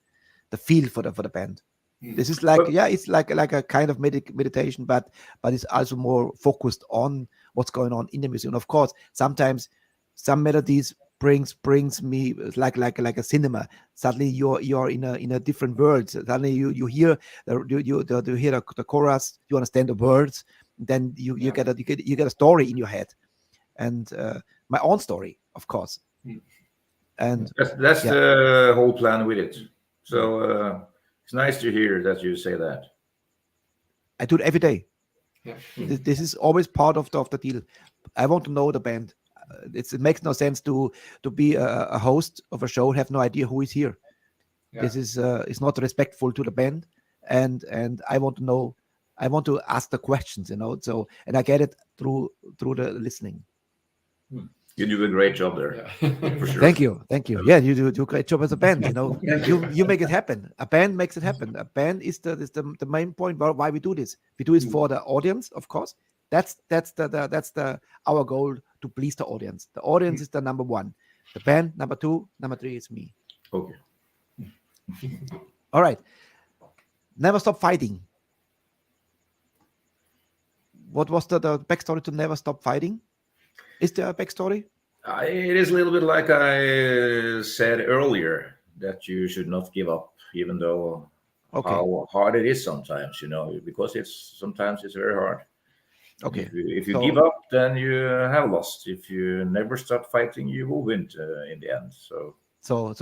Speaker 1: the feel for the band. This is like it's like a kind of meditation, but it's also more focused on what's going on in the music. And of course, sometimes some melodies brings me like a cinema. Suddenly you're in a different world. Suddenly you hear the chorus, you understand the words, then you get a story in your head, and my own story, of course. And
Speaker 3: that's the whole plan with it. So it's nice to hear that you say that.
Speaker 1: I do it every day.
Speaker 2: Yeah.
Speaker 1: This is always part of the deal. I want to know the band. It makes no sense to be a host of a show and have no idea who is here. Yeah. This is it's not respectful to the band, and I want to know. I want to ask the questions, So, and I get it through the listening.
Speaker 3: You do a great job there.
Speaker 2: Yeah.
Speaker 3: For sure.
Speaker 1: Thank you. Yeah, you do a great job as a band. You make it happen. A band makes it happen. A band is the main point why we do this. We do this for the audience, of course. That's our goal, to please the audience. The audience is the number one. The band number two, number three is me.
Speaker 3: Okay.
Speaker 1: All right. Never Stop Fighting. What was the backstory to Never Stop Fighting? Is there a backstory?
Speaker 3: It is a little bit like I said earlier. that you should not give up, even though
Speaker 1: Okay.
Speaker 3: how hard it is sometimes, because sometimes it's very hard.
Speaker 1: Okay.
Speaker 3: If you
Speaker 1: So-
Speaker 3: give up, then you have lost. If you never stop fighting, you will win in the end.
Speaker 1: So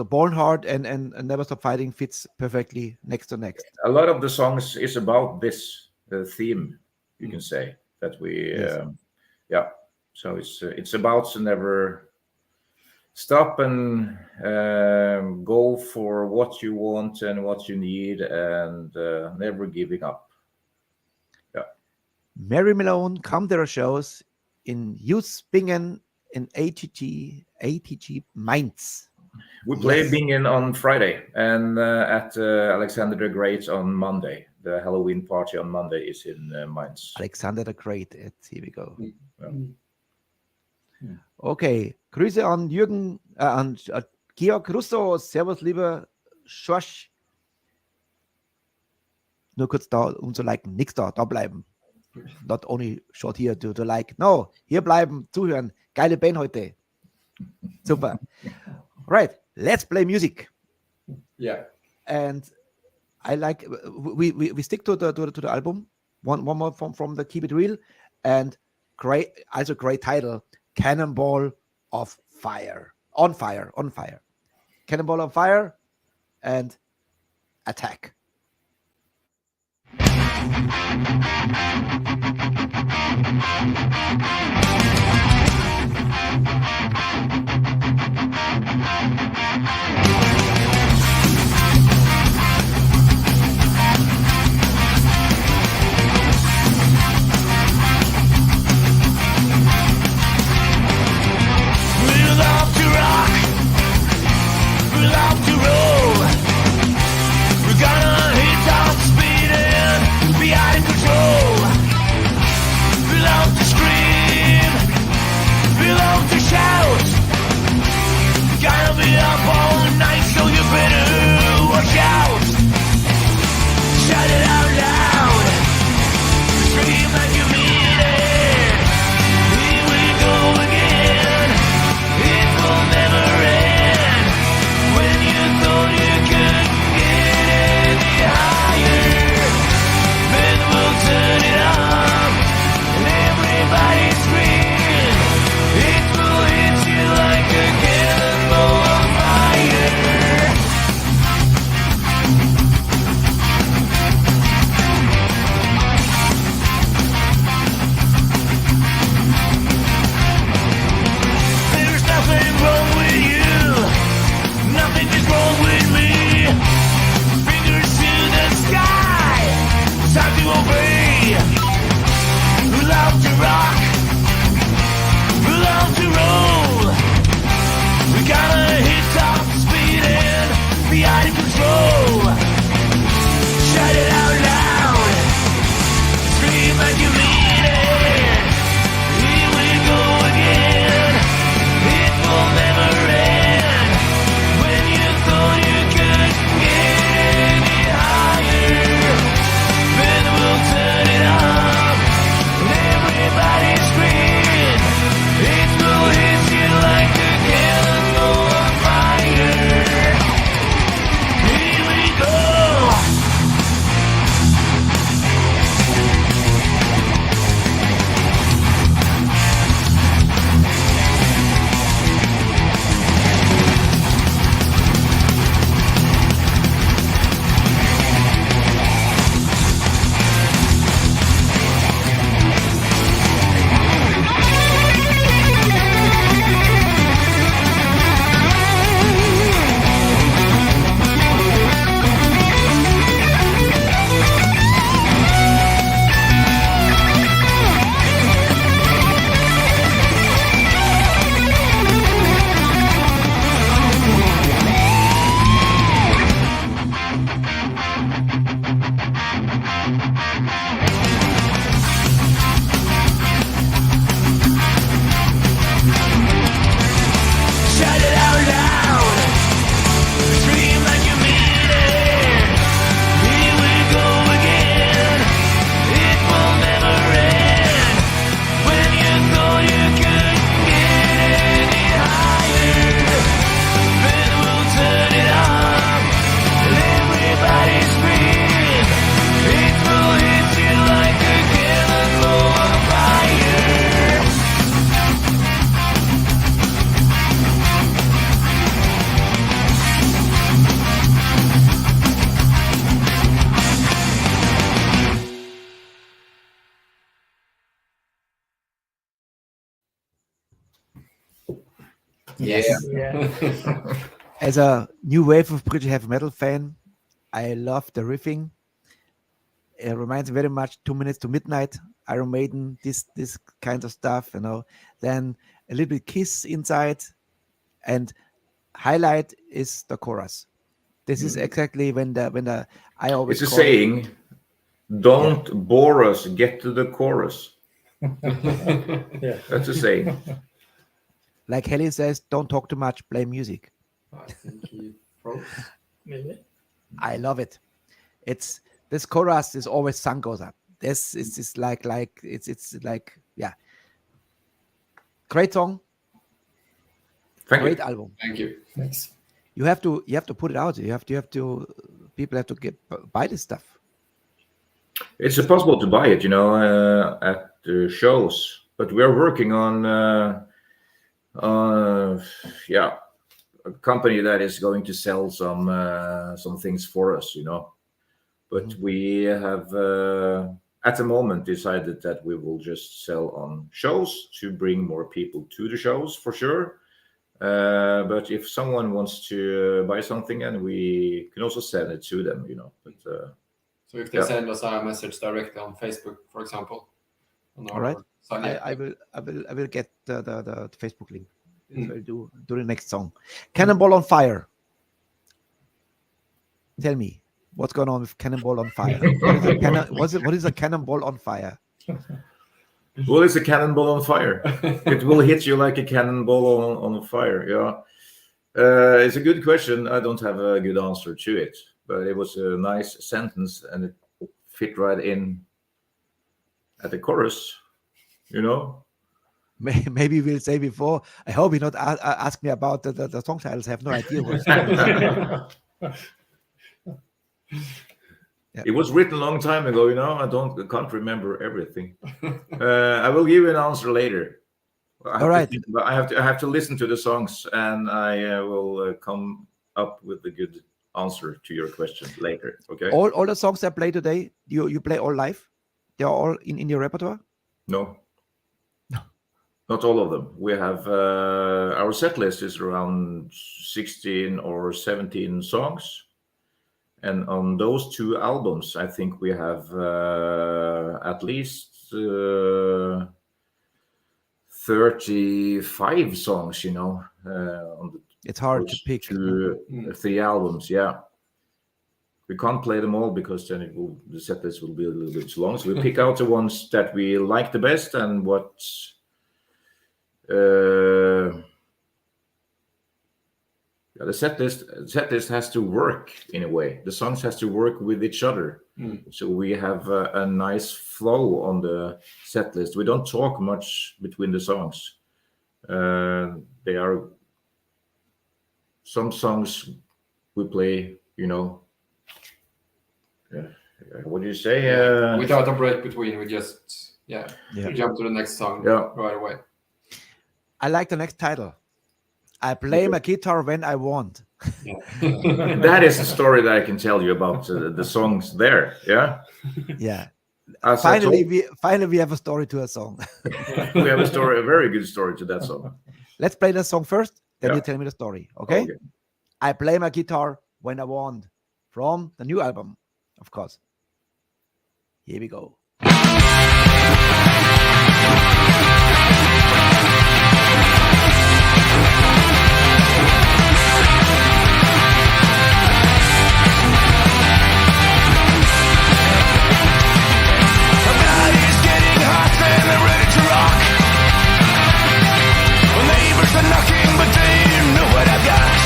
Speaker 1: Born Hard and Never Stop Fighting fits perfectly next to next.
Speaker 3: A lot of the songs is about this theme, you can say, that we
Speaker 1: Yes.
Speaker 3: So it's about to never stop and go for what you want and what you need, and never giving up.
Speaker 1: Mary Malone come to our shows in Bingen in ATG Mainz.
Speaker 3: We play
Speaker 1: Yes.
Speaker 3: Bingen on Friday and at Alexander the Great on Monday. The Halloween party on Monday is in Mainz.
Speaker 1: Alexander the Great. Here we go.
Speaker 3: Ja.
Speaker 1: Okay. Grüße an Jürgen, an Georg Russo. Servus, lieber Schorsch. Nur kurz da, um zu liken. Nix da bleiben. Not only short here to like. No, hier bleiben, zuhören. Geile Band heute. Super. Right, let's play music.
Speaker 2: Yeah.
Speaker 1: And I like we stick to the album. One more from the Keep It Real, and great title, Cannonball of Fire. On fire. Cannonball on Fire and Attack.
Speaker 6: We love to rock, we love to roll. We're gonna hit top speed and be out of control. We love to scream.
Speaker 1: Yes.
Speaker 5: Yeah.
Speaker 1: As a new wave of British heavy metal fan, I love the riffing. It reminds me very much 2 Minutes to Midnight, Iron Maiden, this kind of stuff, you know. Then a little bit Kiss inside, and highlight is the chorus. This is exactly when I always
Speaker 3: It's a
Speaker 1: call it-
Speaker 3: saying, don't bore us, get to the chorus.
Speaker 4: Yeah.
Speaker 3: That's a saying.
Speaker 1: like Helen says, don't talk too much, play music.
Speaker 2: I think he froze.
Speaker 5: Maybe.
Speaker 1: I love it. It's this chorus is always sun goes up. This is just like it's like yeah. Great song,
Speaker 3: Thank
Speaker 1: great
Speaker 3: you.
Speaker 1: album.
Speaker 2: Thank you.
Speaker 4: Thanks.
Speaker 1: You have to put it out. You have to people have to buy this stuff.
Speaker 3: It's possible to buy it, you know, at the shows. But we're working on, a company that is going to sell some things for us, you know. But we have, at the moment, decided that we will just sell on shows to bring more people to the shows for sure. But if someone wants to buy something, and we can also send it to them, you know. But
Speaker 2: So if they send us a message directly on Facebook, for example, on our
Speaker 1: All right.
Speaker 2: site,
Speaker 1: I will get the Facebook link. I'll do the next song. Cannonball on Fire. Tell me what's going on with Cannonball on Fire. What is a cannonball on fire?
Speaker 3: Well, it's a cannonball on fire. It will hit you like a cannonball on fire. Yeah, it's a good question. I don't have a good answer to it, but it was a nice sentence, and it fit right in at the chorus. You know.
Speaker 1: Maybe we'll say before. I hope you not ask me about the song titles. I have no idea what.
Speaker 3: It was written a long time ago, you know. I can't remember everything. I will give you an answer later.
Speaker 1: All right.
Speaker 3: I have to listen to the songs, and I will come up with a good answer to your question later. Okay.
Speaker 1: All the songs I play today, you play all live? They are all in your repertoire?
Speaker 3: No. Not all of them. We have our set list is around 16 or 17 songs. And on those 2 albums, I think we have at least 35 songs, you know. On the
Speaker 1: It's hard to pick.
Speaker 3: 3 albums, yeah. We can't play them all because then the set list will be a little bit too long. So we pick out the ones that we like the best and what... the set list has to work in a way. The songs has to work with each other. So we have a nice flow on the set list. We don't talk much between the songs. They are some songs we play, you know. What do you say?
Speaker 2: Without a break between, we just jump to the next song right away.
Speaker 1: I like the next title. I play my guitar when I want.
Speaker 3: That is a story that I can tell you about the songs there. Yeah.
Speaker 1: Yeah.
Speaker 3: As
Speaker 1: Finally, we have a story to a song.
Speaker 3: we have a very good story to that song.
Speaker 1: Let's play the song first, then you tell me the story. Okay?
Speaker 3: Okay.
Speaker 1: I play my guitar when I want, from the new album, of course. Here we go.
Speaker 6: Knocking, but they know what I got.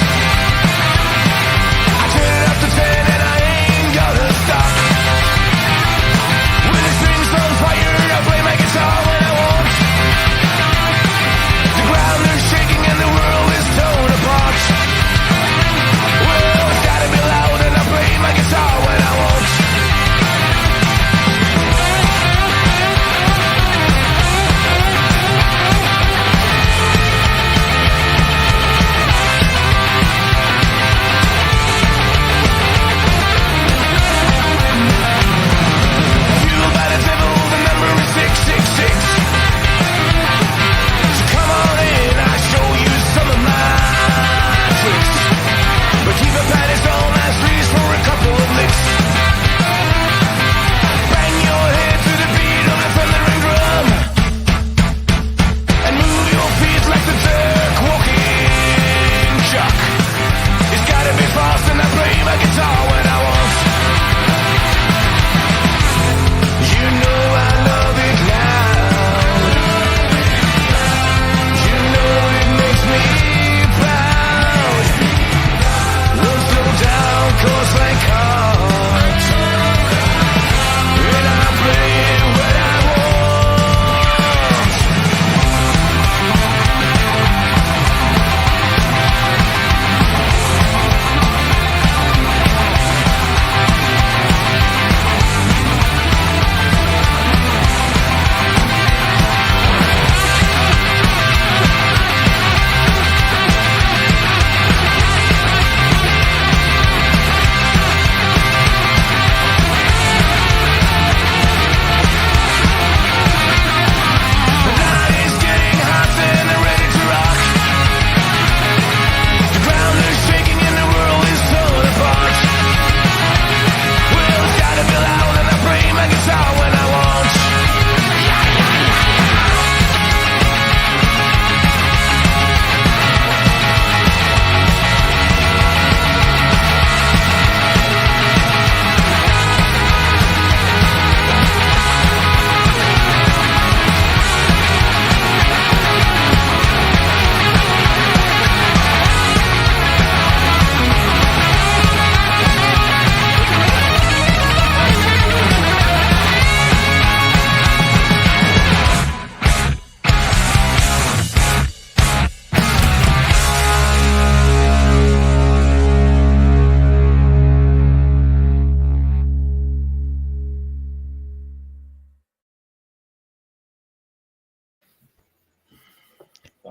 Speaker 6: I turn it up to 10 and I ain't gonna stop. When it's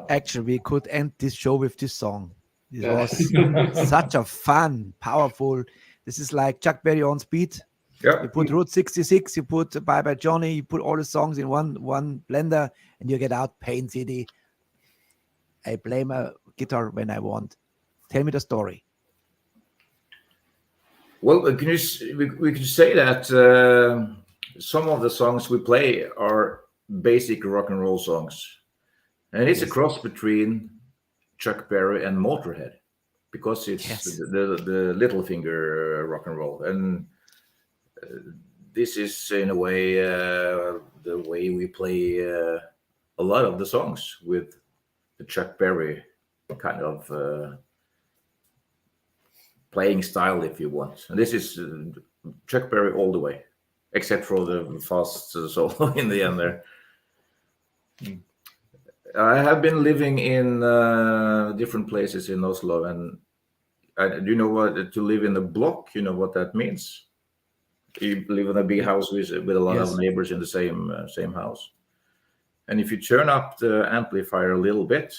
Speaker 1: Actually, we could end this show with this song. It
Speaker 2: Yeah.
Speaker 1: was such a fun, powerful. This is like Chuck Berry on speed.
Speaker 3: Yeah.
Speaker 1: You put Route 66, you put Bye Bye Johnny, you put all the songs in one blender, and you get out Pain City. I play my guitar when I want. Tell me the story.
Speaker 3: Well, we can say that some of the songs we play are basic rock and roll songs, and it's a cross between Chuck Berry and Motorhead, because it's the little finger rock and roll, and this is in a way the way we play a lot of the songs, with the Chuck Berry kind of playing style, if you want. And this is Chuck Berry all the way, except for the fast solo in the end there. I have been living in different places in Oslo, and do you know what to live in a block? You know what that means? You live in a big house with a lot of neighbors in the same house, and if you turn up the amplifier a little bit,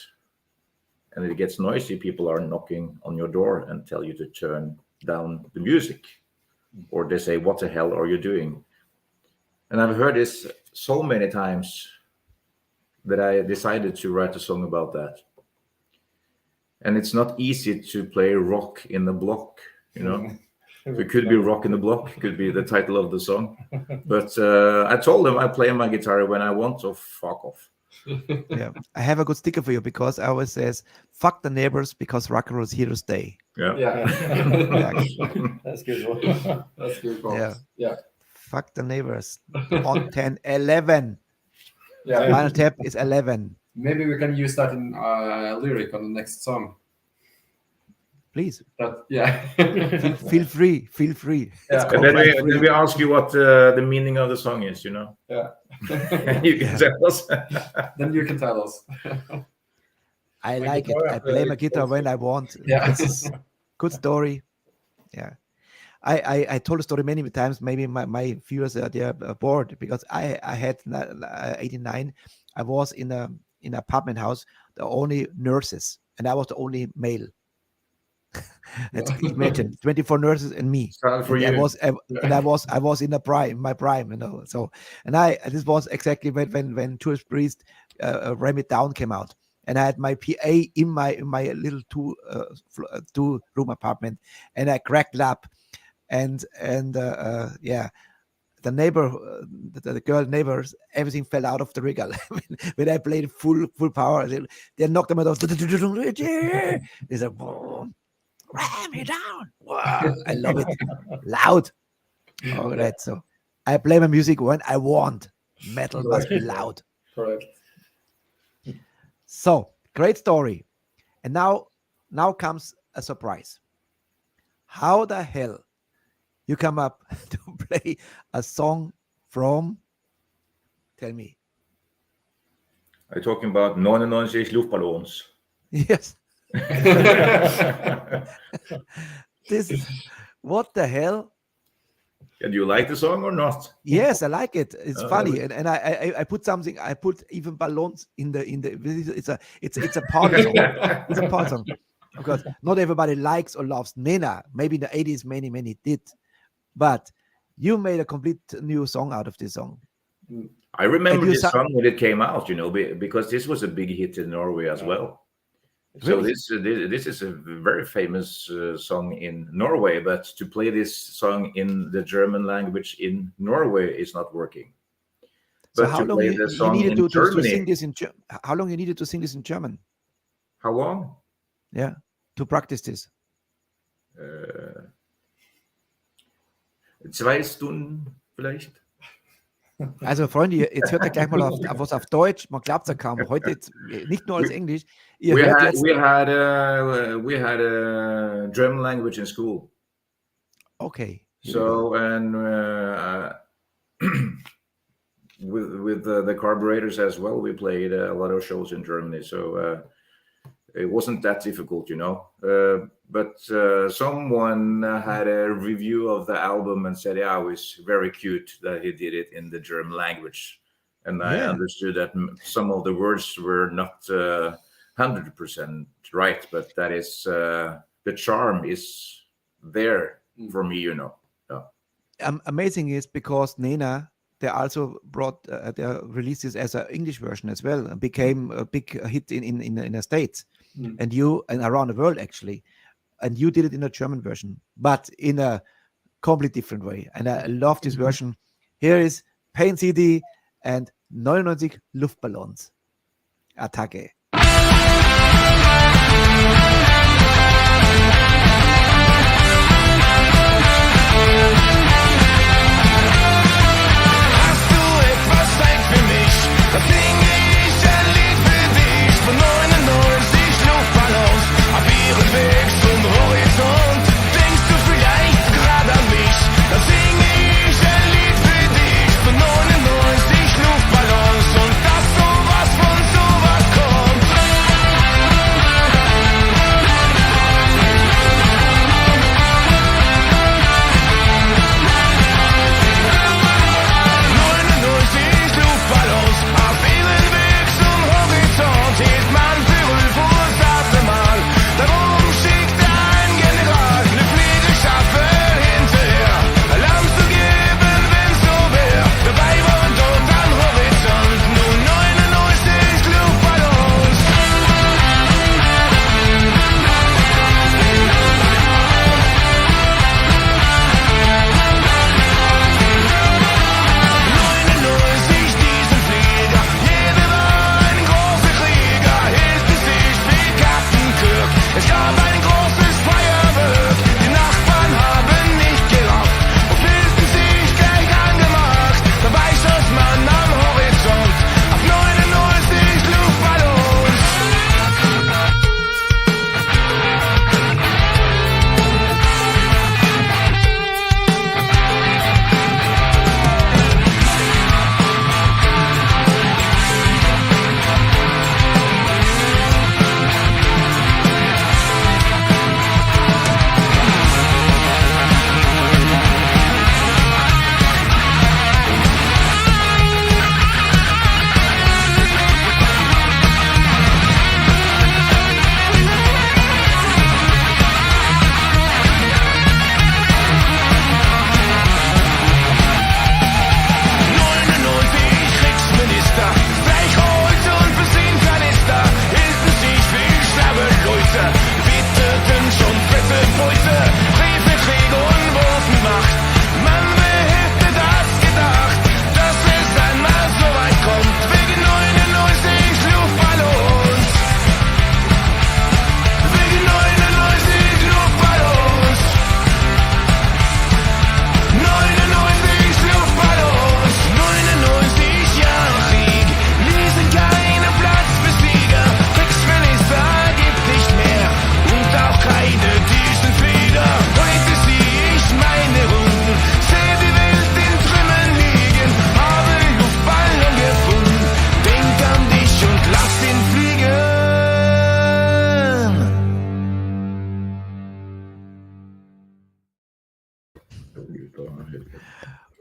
Speaker 3: and it gets noisy, people are knocking on your door and tell you to turn down the music, or they say, "What the hell are you doing?" And I've heard this so many times that I decided to write a song about that. And it's not easy to play rock in the block, you know. It could be Rock in the Block, could be the title of the song. But I told them I play my guitar when I want, so fuck off.
Speaker 1: Yeah, I have a good sticker for you, because I always says, "Fuck the neighbors, because rock and roll is here to stay."
Speaker 3: Yeah.
Speaker 4: That's good.
Speaker 2: That's good. Quote.
Speaker 1: Yeah.
Speaker 2: Yeah.
Speaker 1: Fuck the neighbors. On 10, 11.
Speaker 2: Yeah.
Speaker 1: Final tap is 11.
Speaker 2: Maybe we can use that in lyric on the next song.
Speaker 1: Please,
Speaker 2: That yeah.
Speaker 1: feel free. Feel free.
Speaker 2: Yeah.
Speaker 3: And then we ask you what the meaning of the song is, you know.
Speaker 2: Yeah.
Speaker 3: You can tell us.
Speaker 2: Then you can tell us.
Speaker 1: I like it. I play my guitar when I want.
Speaker 2: Yeah.
Speaker 1: This is good story. Yeah. I told the story many times. Maybe my viewers are there bored, because I had 89. I was in an apartment house, the only nurses, and I was the only male. Let's imagine 24 nurses and me.
Speaker 3: For
Speaker 1: And
Speaker 3: you.
Speaker 1: I was in my prime, you know. So, and this was exactly when Judas Priest, Ram It Down came out, and I had my PA in my little two room apartment, and I cracked it up, and the neighbor, the girl neighbors, everything fell out of the regal when I played full power. They knocked them out. They said, "Boom. Ram it down." Wow, I love it. Loud. All right. So I play my music when I want. Metal must be loud.
Speaker 2: Correct.
Speaker 1: So great story. And now comes a surprise. How the hell you come up to play a song from? Tell me.
Speaker 3: Are you talking about 99 Luftballons?
Speaker 1: Yes. This is what the hell?
Speaker 3: Do you like the song or not?
Speaker 1: Yes, I like it. It's funny, and I put something. I put even balloons in the. It's a party song. It's a party song. Because not everybody likes or loves Nena. Maybe in the 80s, many did, but you made a complete new song out of this song.
Speaker 3: I remember this song when it came out, you know, because this was a big hit in Norway as well.
Speaker 1: Really?
Speaker 3: So this is a very famous song in Norway, but to play this song in the German language in Norway is not working.
Speaker 1: So
Speaker 3: But
Speaker 1: how
Speaker 3: to
Speaker 1: long
Speaker 3: play
Speaker 1: you
Speaker 3: the song
Speaker 1: needed
Speaker 3: in
Speaker 1: to
Speaker 3: Germany,
Speaker 1: sing this in how long you needed to sing this in German?
Speaker 3: how long?
Speaker 1: Yeah, to practice this.
Speaker 3: 2 Stunden vielleicht.
Speaker 1: Also Freunde, jetzt hört ihr gleich mal auf was auf Deutsch. Man glaubt es ja kaum. Heute jetzt, nicht nur als Englisch. Ihr
Speaker 3: We
Speaker 1: hört
Speaker 3: had,
Speaker 1: jetzt.
Speaker 3: we had a German language in school.
Speaker 1: Okay.
Speaker 3: So and with the carburetors as well, we played a lot of shows in Germany. So it wasn't that difficult, you know. But someone had a review of the album and said, "Yeah, it was very cute that he did it in the German language." And I understood that some of the words were not 100% right, but that is the charm is there for me, you know.
Speaker 1: Amazing is because Nena, they also brought they released this as an English version as well, and became a big hit in the States and around the world actually, and you did it in a German version, but in a completely different way. And I love this version. Here is Pain CD and 99 Luftballons. Attacke.
Speaker 6: Da singe ich ein Lied für dich von 99 Luftballons auf ihrem Weg zum Horizont. Denkst du vielleicht gerade an mich? Da singe ich ein Lied für dich von 99 Luftballons und dass sowas von sowas kommt. Ist man berühmt fürs erste Mal. Darum schickt ein General eine Fliegerschaffe hinterher. Alarm zu geben, wenn's so wär. Dabei waren dort am Horizont nur 99 Luftballons. 99 diesen Flieger, jeder war ein großer Krieger, hielt es sich wie Captain Kirk. Es gab ein großes Feuerwerk, die Nachbarn haben nicht gerafft und fühlten sich gleich angemacht. Dabei schoss man am Horizont auf 99 Luftballons.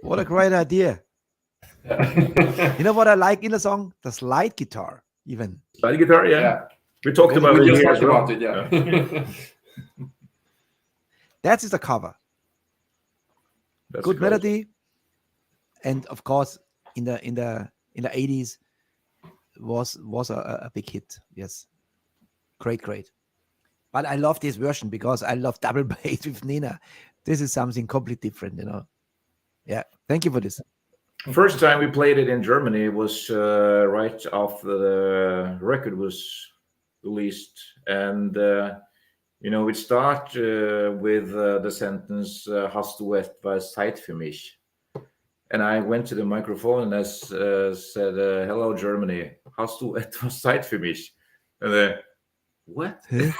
Speaker 1: What a great idea. You know what I like in the song? The slide guitar, even.
Speaker 3: Slide guitar, yeah. We talked about
Speaker 2: We
Speaker 3: it
Speaker 2: just
Speaker 3: here
Speaker 2: talked
Speaker 3: as well.
Speaker 2: about it, yeah.
Speaker 1: That is the cover.
Speaker 3: That's
Speaker 1: Good
Speaker 3: great.
Speaker 1: melody. And of course, in the 80s was a big hit. Yes. Great. But I love this version because I love double bass with Nina. This is something completely different, you know. Yeah. Thank you for this.
Speaker 3: First time we played it in Germany was right after the record was released, and it start with the sentence "Hast du etwas Zeit für mich?" And I went to the microphone and I said, "Hello Germany, hast du etwas Zeit für mich?" And they, what? They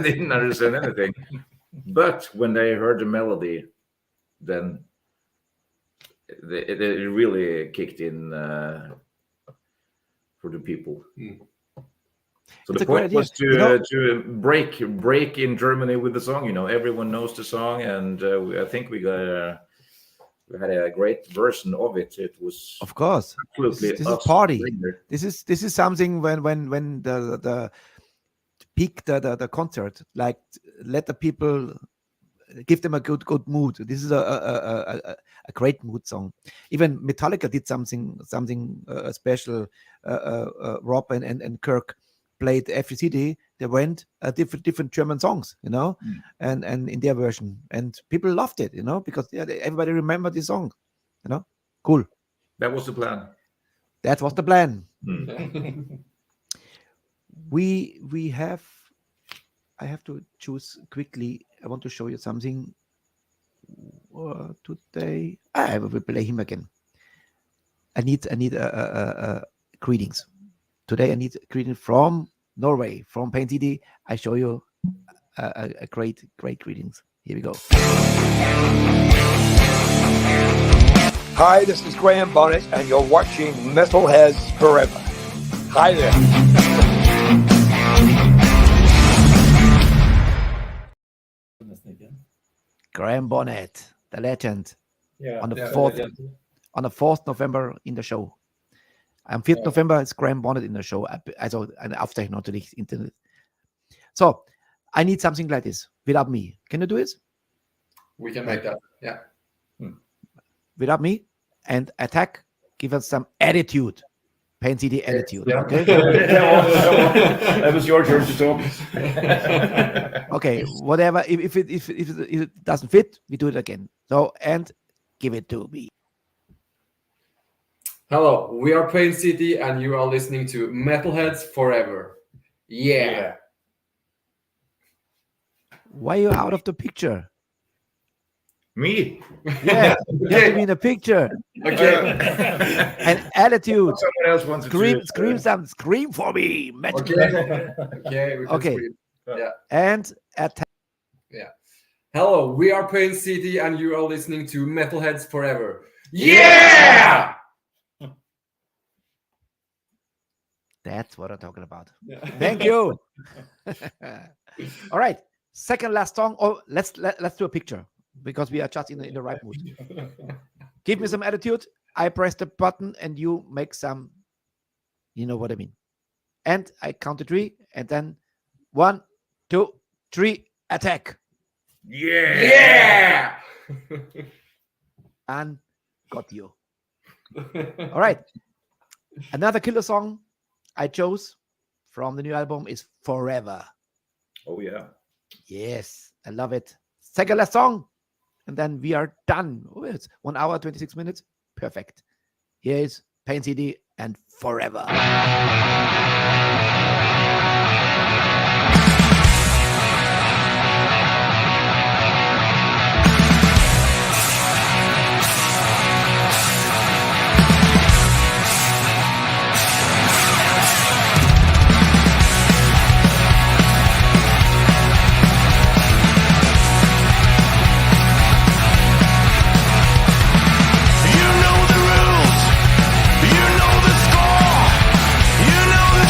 Speaker 3: didn't understand anything. But when they heard the melody, then it really kicked in for the people. So
Speaker 1: It's
Speaker 3: the
Speaker 1: a great
Speaker 3: point
Speaker 1: idea.
Speaker 3: was to break in Germany with the song. Everyone knows the song, and I think we had a great version of it. It was,
Speaker 1: Of course.
Speaker 3: absolutely
Speaker 1: This is
Speaker 3: us
Speaker 1: party.
Speaker 3: playing there.
Speaker 1: This is something when peak the concert, like let the people, give them a good mood. This is a great mood song. Even Metallica did something special. Rob and Kirk played every city. They went different German songs, and in their version, and people loved it, because everybody remembered the song, Cool.
Speaker 3: That was the plan.
Speaker 1: That was the plan.
Speaker 3: Mm.
Speaker 1: We have. I have to choose quickly. I want to show you something today. I will play him again. I need greetings today. I need greeting from Norway, from Pain City. I show you a great greetings. Here we go.
Speaker 7: Hi, this is Graham Bonnet, and you're watching Metalheads Forever. Hi there.
Speaker 1: Graham Bonnet, the legend,
Speaker 4: Yeah.
Speaker 1: on the
Speaker 4: yeah,
Speaker 1: 4th
Speaker 4: yeah.
Speaker 1: on the 4th November in the Show. Am 4th November ist Graham Bonnet in der Show, also eine Aufzeichnung natürlich, Internet. So, I need something like this, without me. Can you do it?
Speaker 2: We can make that. Yeah.
Speaker 1: Without me? And Attack, give us some attitude. Pain City attitude,
Speaker 2: Yeah.
Speaker 1: okay?
Speaker 3: That was your turn to talk.
Speaker 1: Okay, whatever. If it doesn't fit, we do it again. So, and give it to me.
Speaker 2: Hello, we are Pain City, and you are listening to Metalheads Forever. Yeah.
Speaker 1: Why are you out of the picture?
Speaker 3: Me?
Speaker 1: Yeah, you have to be in a picture.
Speaker 2: Okay.
Speaker 1: And attitude.
Speaker 3: Someone else wants to
Speaker 1: Scream for me. Metal.
Speaker 2: Okay. Okay. We can
Speaker 1: Okay.
Speaker 2: scream. Yeah.
Speaker 1: And Attack.
Speaker 2: Hello, we are Pain City, and you are listening to Metalheads Forever. Yeah.
Speaker 1: That's what I'm talking about.
Speaker 4: Yeah.
Speaker 1: Thank you. All right. Second last song. Oh, let's do a picture because we are just in the right mood. Give me some attitude. I press the button and you make some, you know what I mean. And I count to 3 and then 1, 2, 3, attack.
Speaker 3: Yeah.
Speaker 1: And got you. All right. Another killer song I chose from the new album is Forever.
Speaker 3: Oh yeah.
Speaker 1: Yes, I love it. Second last song, and then we are done. Oh, it's 1 hour, 26 minutes. Perfect. Here is Pain City and Forever.
Speaker 6: You know the rules, you know the score, you know the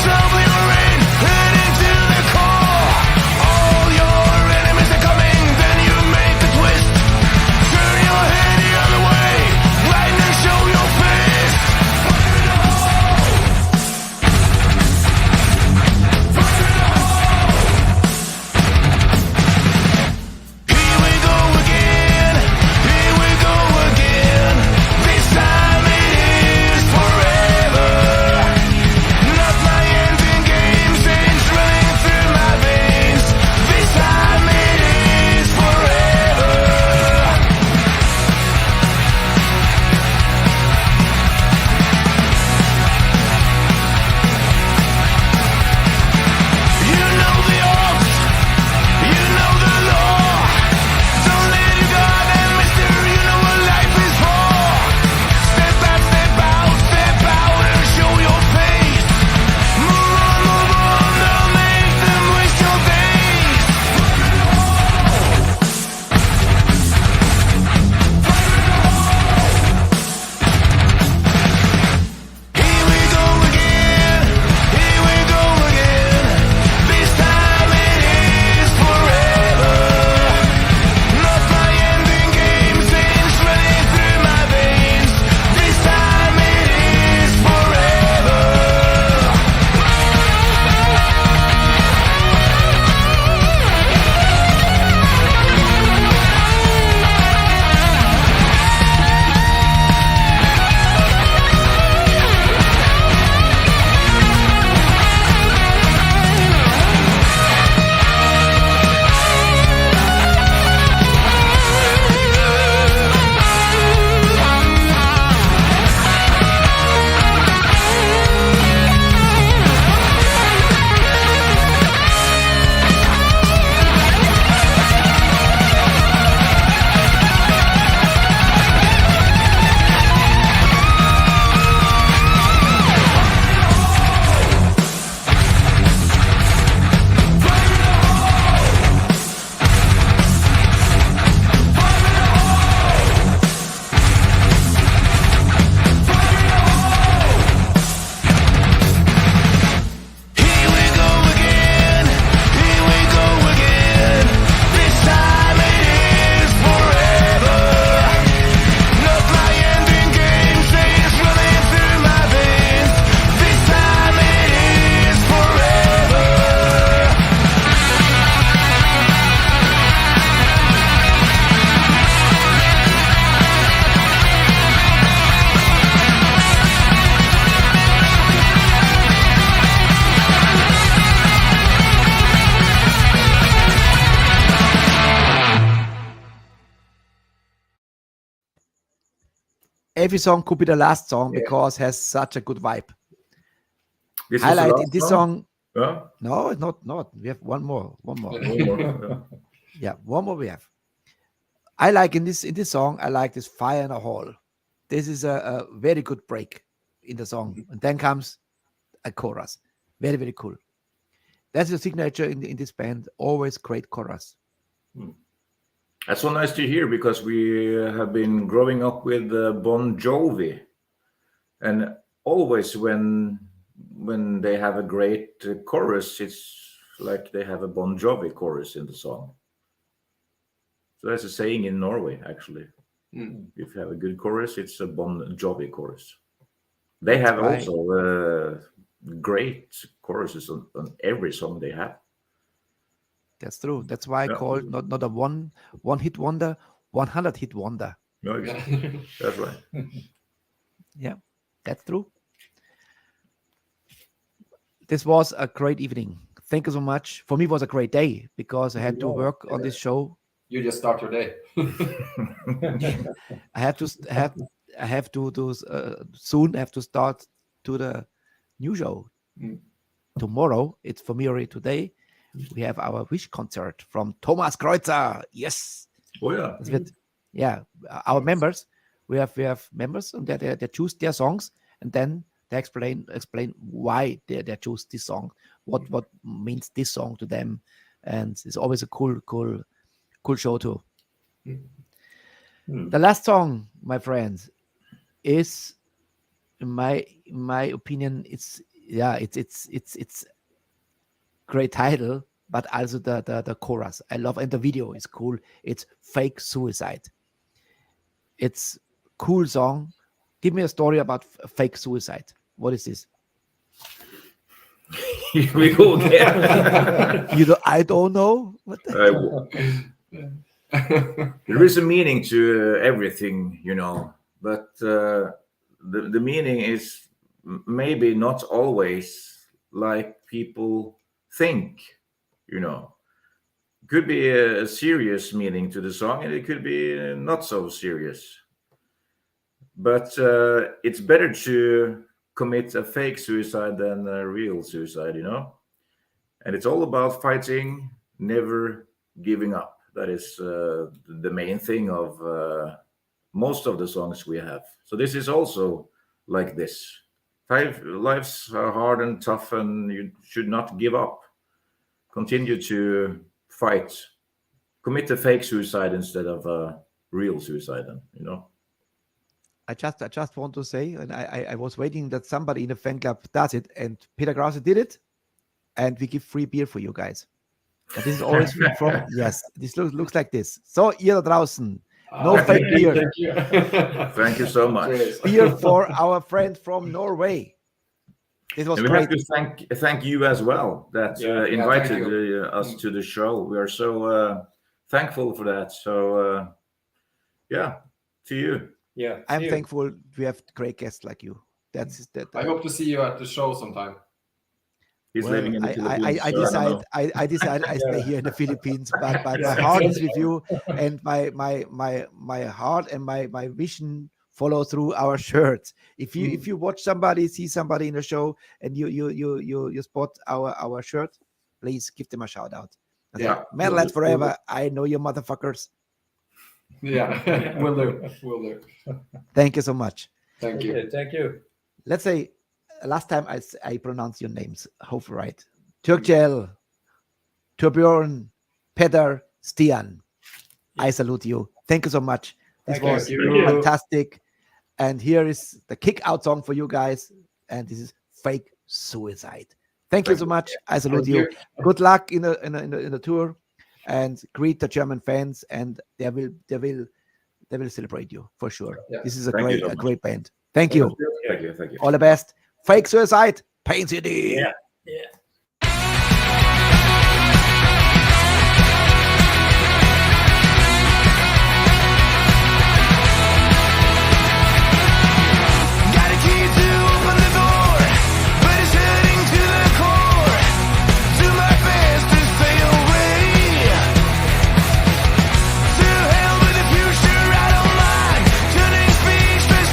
Speaker 1: every song could be the last song
Speaker 2: Yeah.
Speaker 1: because it has such a good vibe.
Speaker 3: This is the
Speaker 1: Highlight
Speaker 3: last
Speaker 1: in this song.
Speaker 3: Yeah?
Speaker 1: No, it's not. We have one more.
Speaker 3: One more, yeah.
Speaker 1: Yeah, one more we have. I like in this song, I like this Fire in a Hall. This is a very good break in the song. And then comes a chorus. Very, very cool. That's the signature in this band. Always great chorus.
Speaker 3: That's so nice to hear because we have been growing up with Bon Jovi, and always when they have a great chorus, it's like they have a Bon Jovi chorus in the song. So that's a saying in Norway, actually. If you have a good chorus, it's a Bon Jovi chorus. They have
Speaker 1: right.
Speaker 3: also great choruses on every song they have.
Speaker 1: That's true. That's why I call it not a one hit wonder, 100 hit wonder.
Speaker 3: No, exactly. That's right.
Speaker 1: Yeah, that's true. This was a great evening. Thank you so much. For me, it was a great day because I had to work on this show.
Speaker 2: You just start your day.
Speaker 1: I have to soon have to start to the new show. Tomorrow, it's for me already today. We have our Wish concert from Thomas Kreuzer. Yes.
Speaker 3: Oh yeah.
Speaker 1: Das wird, yeah, our members. We have members and they choose their songs and then they explain why they choose this song, what means this song to them, and it's always a cool show too. The last song, my friends, is in my opinion, it's great title, but also the chorus I love, and the video is cool. It's Fake Suicide. It's cool song. Give me a story about fake suicide. What is this?
Speaker 3: Here we go again.
Speaker 1: I don't know. What
Speaker 3: There is a meaning to everything, but the meaning is maybe not always like people think, Could be a serious meaning to the song, and it could be not so serious. But it's better to commit a fake suicide than a real suicide, And it's all about fighting, never giving up. That is the main thing of most of the songs we have. So this is also like this. Lives are hard and tough, and you should not give up. Continue to fight. Commit a fake suicide instead of a real suicide,
Speaker 1: I just want to say, and I was waiting that somebody in the fan club does it, and Peter Krause did it, and we give free beer for you guys. And this is always from, yes, this looks like this. So, ihr da draußen, no fake beer.
Speaker 2: Thank you.
Speaker 3: Thank you so much.
Speaker 1: Beer for our friend from Norway. This was
Speaker 3: And we
Speaker 1: great.
Speaker 3: have to thank you as well that invited us to the show. We are so thankful for that. So, to you.
Speaker 4: Yeah.
Speaker 1: I'm thankful we have great guests like you. That's that.
Speaker 2: I hope to see you at the show sometime.
Speaker 3: He's living in the Philippines.
Speaker 1: I decide I stay here in the Philippines, but my heart is with you, and my heart and my vision follow through our shirts. If you see somebody in the show, and you spot our shirt, please give them a shout out.
Speaker 2: Yeah.
Speaker 1: Metalheads Forever. I know you motherfuckers.
Speaker 2: Yeah, will do.
Speaker 1: Thank you so much.
Speaker 2: Thank you.
Speaker 4: Thank you.
Speaker 1: Let's say last time I pronounced your names, hopefully right. Türkgel, Torbjörn, Peter, Stian. I salute you. Thank you so much. This was fantastic. And here is the kick out song for you guys. And this is Fake Suicide. Thank you so much. I salute you. Good luck in the tour, and greet the German fans, and they will celebrate you for sure.
Speaker 2: Yeah.
Speaker 1: This is a
Speaker 3: Thank
Speaker 1: great band. Thank you.
Speaker 3: Thank you.
Speaker 1: All the best. Fake Suicide, Pain City.
Speaker 4: Yeah.
Speaker 6: Got a key to open the door, but it's heading to the core. Do my best to stay away. To hell with the future, I don't mind. Turning speechless,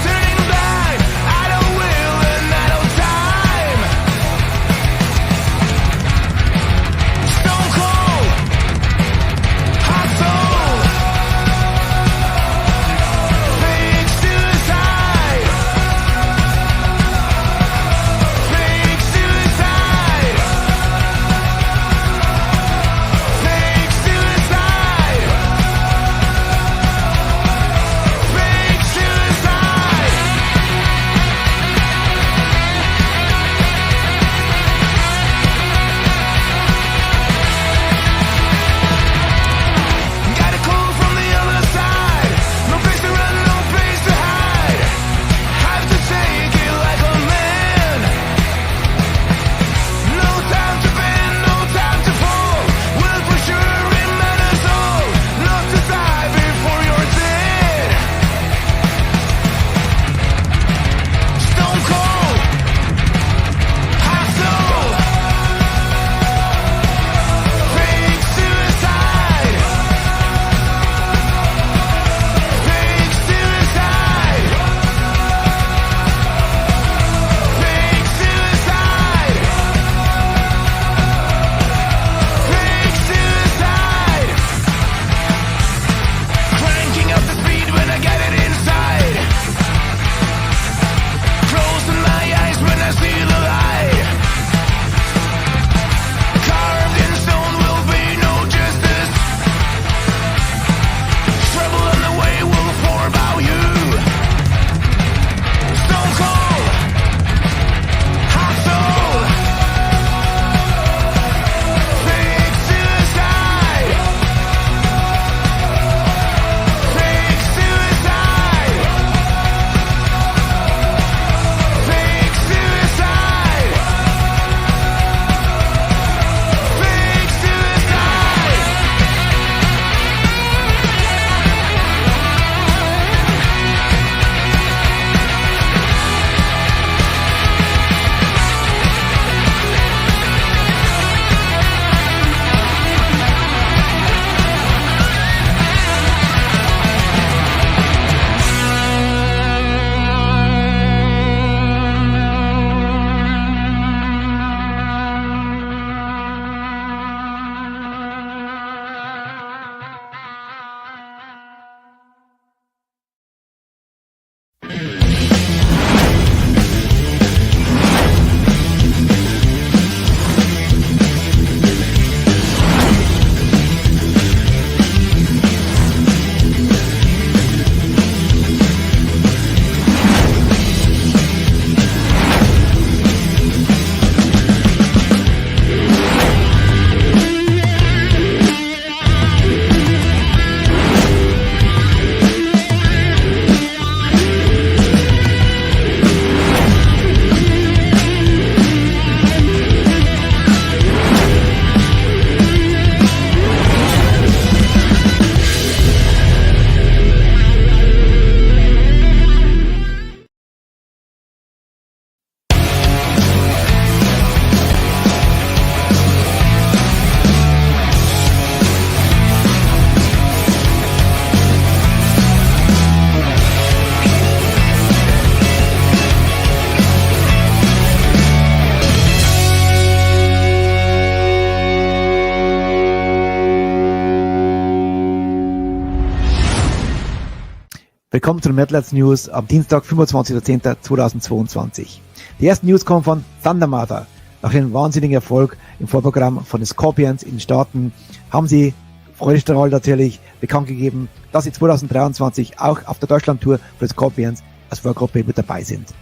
Speaker 1: Willkommen zu den METALHEADS News am Dienstag, 25.10.2022. Die ersten News kommen von Thundermother. Nach dem wahnsinnigen Erfolg im Vorprogramm von den Scorpions in den Staaten haben sie freudestrahlend natürlich bekannt gegeben, dass sie 2023 auch auf der Deutschland-Tour für die Scorpions als Vorgruppe mit dabei sind.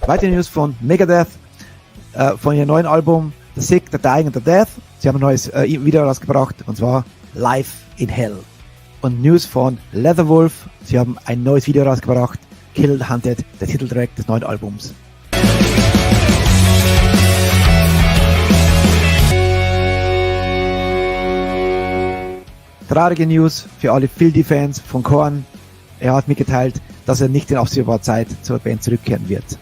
Speaker 1: Weitere News von Megadeth, von ihrem neuen Album The Sick, The Dying and The Death. Sie haben ein neues Video rausgebracht, und zwar Live in Hell. Und News von Leatherwolf, sie haben ein neues Video rausgebracht, Killed Hunted, der Titeltrack des neuen Albums. Traurige News für alle Filthy-Fans von Korn. Er hat mitgeteilt, dass er nicht in absehbarer Zeit zur Band zurückkehren wird.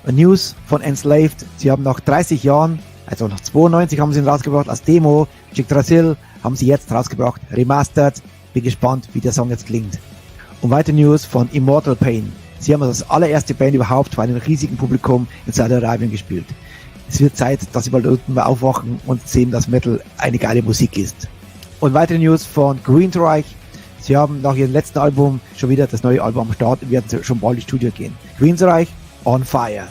Speaker 1: Und News von Enslaved, sie haben nach 30 Jahren, also nach 92 haben sie ihn rausgebracht als Demo, Yggdrasil haben sie jetzt rausgebracht, remastered. Bin gespannt, wie der Song jetzt klingt. Und weitere News von Immortal Pain. Sie haben als allererste Band überhaupt vor einem riesigen Publikum in Saudi-Arabien gespielt. Es wird Zeit, dass sie bald unten mal aufwachen und sehen, dass Metal eine geile Musik ist. Und weitere News von Greenreich. Sie haben nach ihrem letzten Album schon wieder das neue Album am Start und werden schon bald ins Studio gehen. Greenreich, On Fire.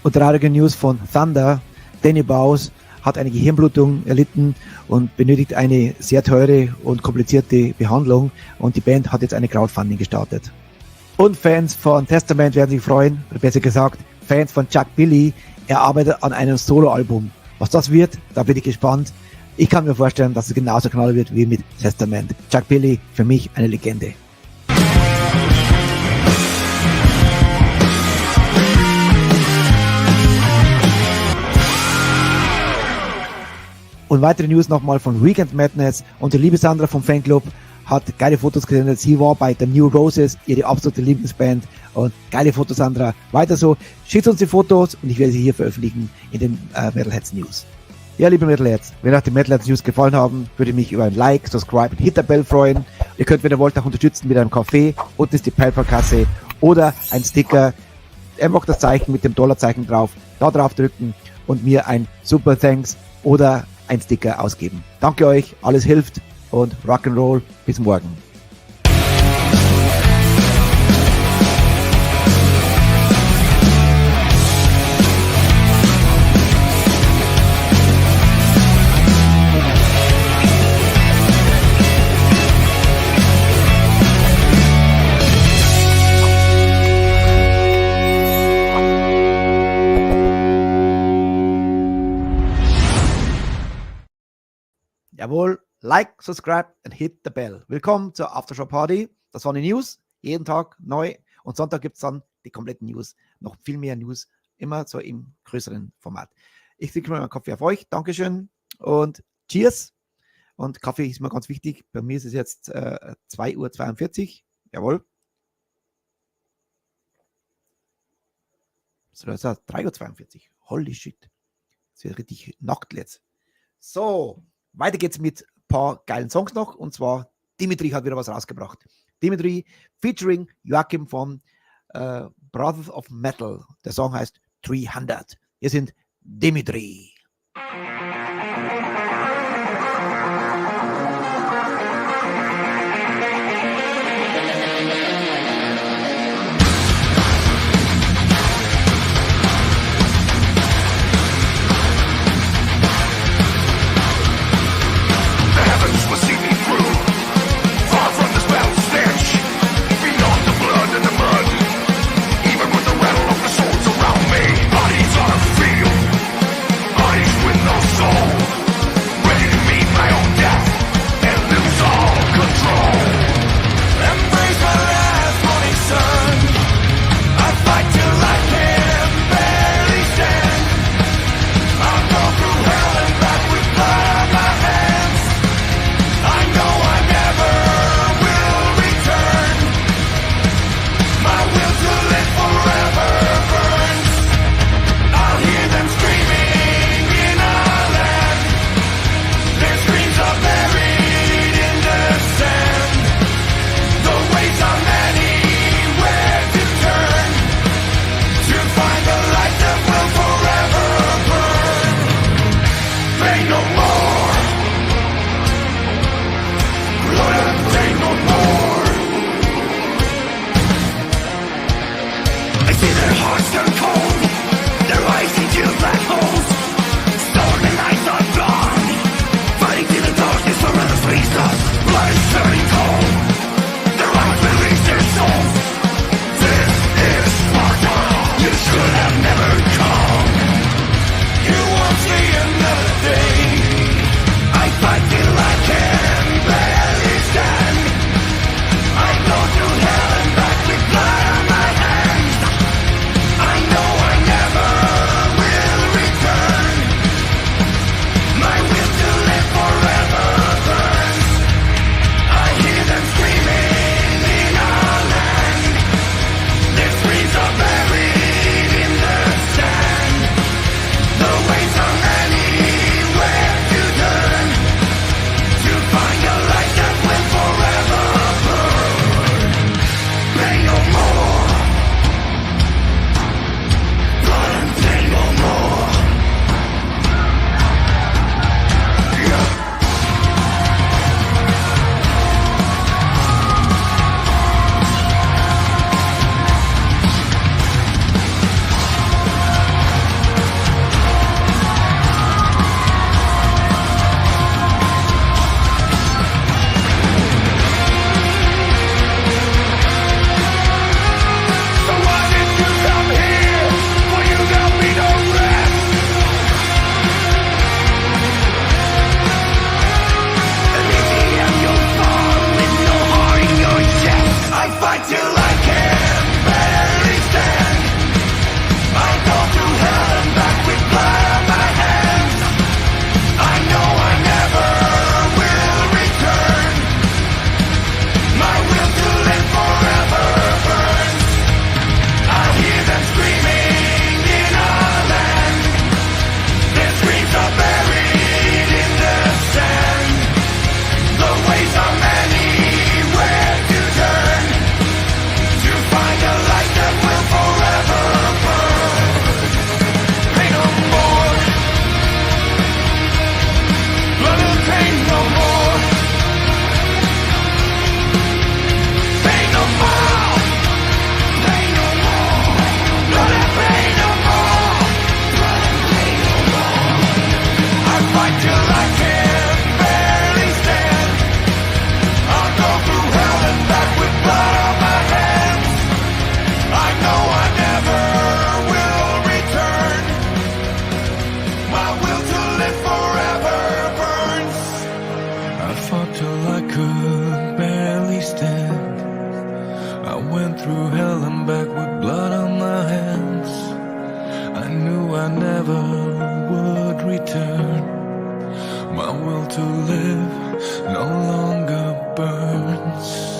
Speaker 1: Und traurige News von Thunder. Danny Bowes hat eine Gehirnblutung erlitten und benötigt eine sehr teure und komplizierte Behandlung, und die Band hat jetzt eine Crowdfunding gestartet. Und Fans von Testament werden sich freuen, oder besser gesagt, Fans von Chuck Billy, er arbeitet an einem Soloalbum. Was das wird, da bin ich gespannt. Ich kann mir vorstellen, dass es genauso knallen wird wie mit Testament. Chuck Billy, für mich eine Legende. Und weitere News nochmal von Weekend Madness, und die liebe Sandra vom Fanclub hat geile Fotos gesendet. Sie war bei The New Roses, ihre absolute Lieblingsband, und geile Fotos, Sandra. Weiter so, schickt uns die Fotos und ich werde sie hier veröffentlichen in den METALHEADS News. Ja, liebe METALHEADS, wenn euch die METALHEADS News gefallen haben, würde ich mich über ein Like, Subscribe und Hit der Bell freuen. Ihr könnt, wenn ihr wollt, auch unterstützen mit einem Kaffee. Unten ist die PayPal-Kasse oder ein Sticker. Einfach das Zeichen mit dem Dollarzeichen drauf, da drauf drücken und mir ein Super Thanks oder ein Sticker ausgeben. Danke euch, alles hilft, und Rock'n'Roll, bis morgen. Jawohl, like, subscribe und hit the bell. Willkommen zur Aftershow Party. Das waren die News, jeden Tag neu, und Sonntag gibt es dann die kompletten News, noch viel mehr News, immer so im größeren Format. Ich trinke mal einen Kaffee auf euch, Dankeschön und Cheers. Und Kaffee ist mir ganz wichtig, bei mir ist es jetzt 2:42 Uhr, jawohl. So, das ist 3:42 Uhr, holy shit, das wird richtig Nacht jetzt. So, weiter geht's mit ein paar geilen Songs noch, und zwar Dimitri hat wieder was rausgebracht. Dimitri featuring Joachim von Brothers of Metal. Der Song heißt 300. Hier sind Dimitri.
Speaker 6: Bodies on a field, went through hell and back with blood on my hands. I knew I never would return. My will to live no longer burns.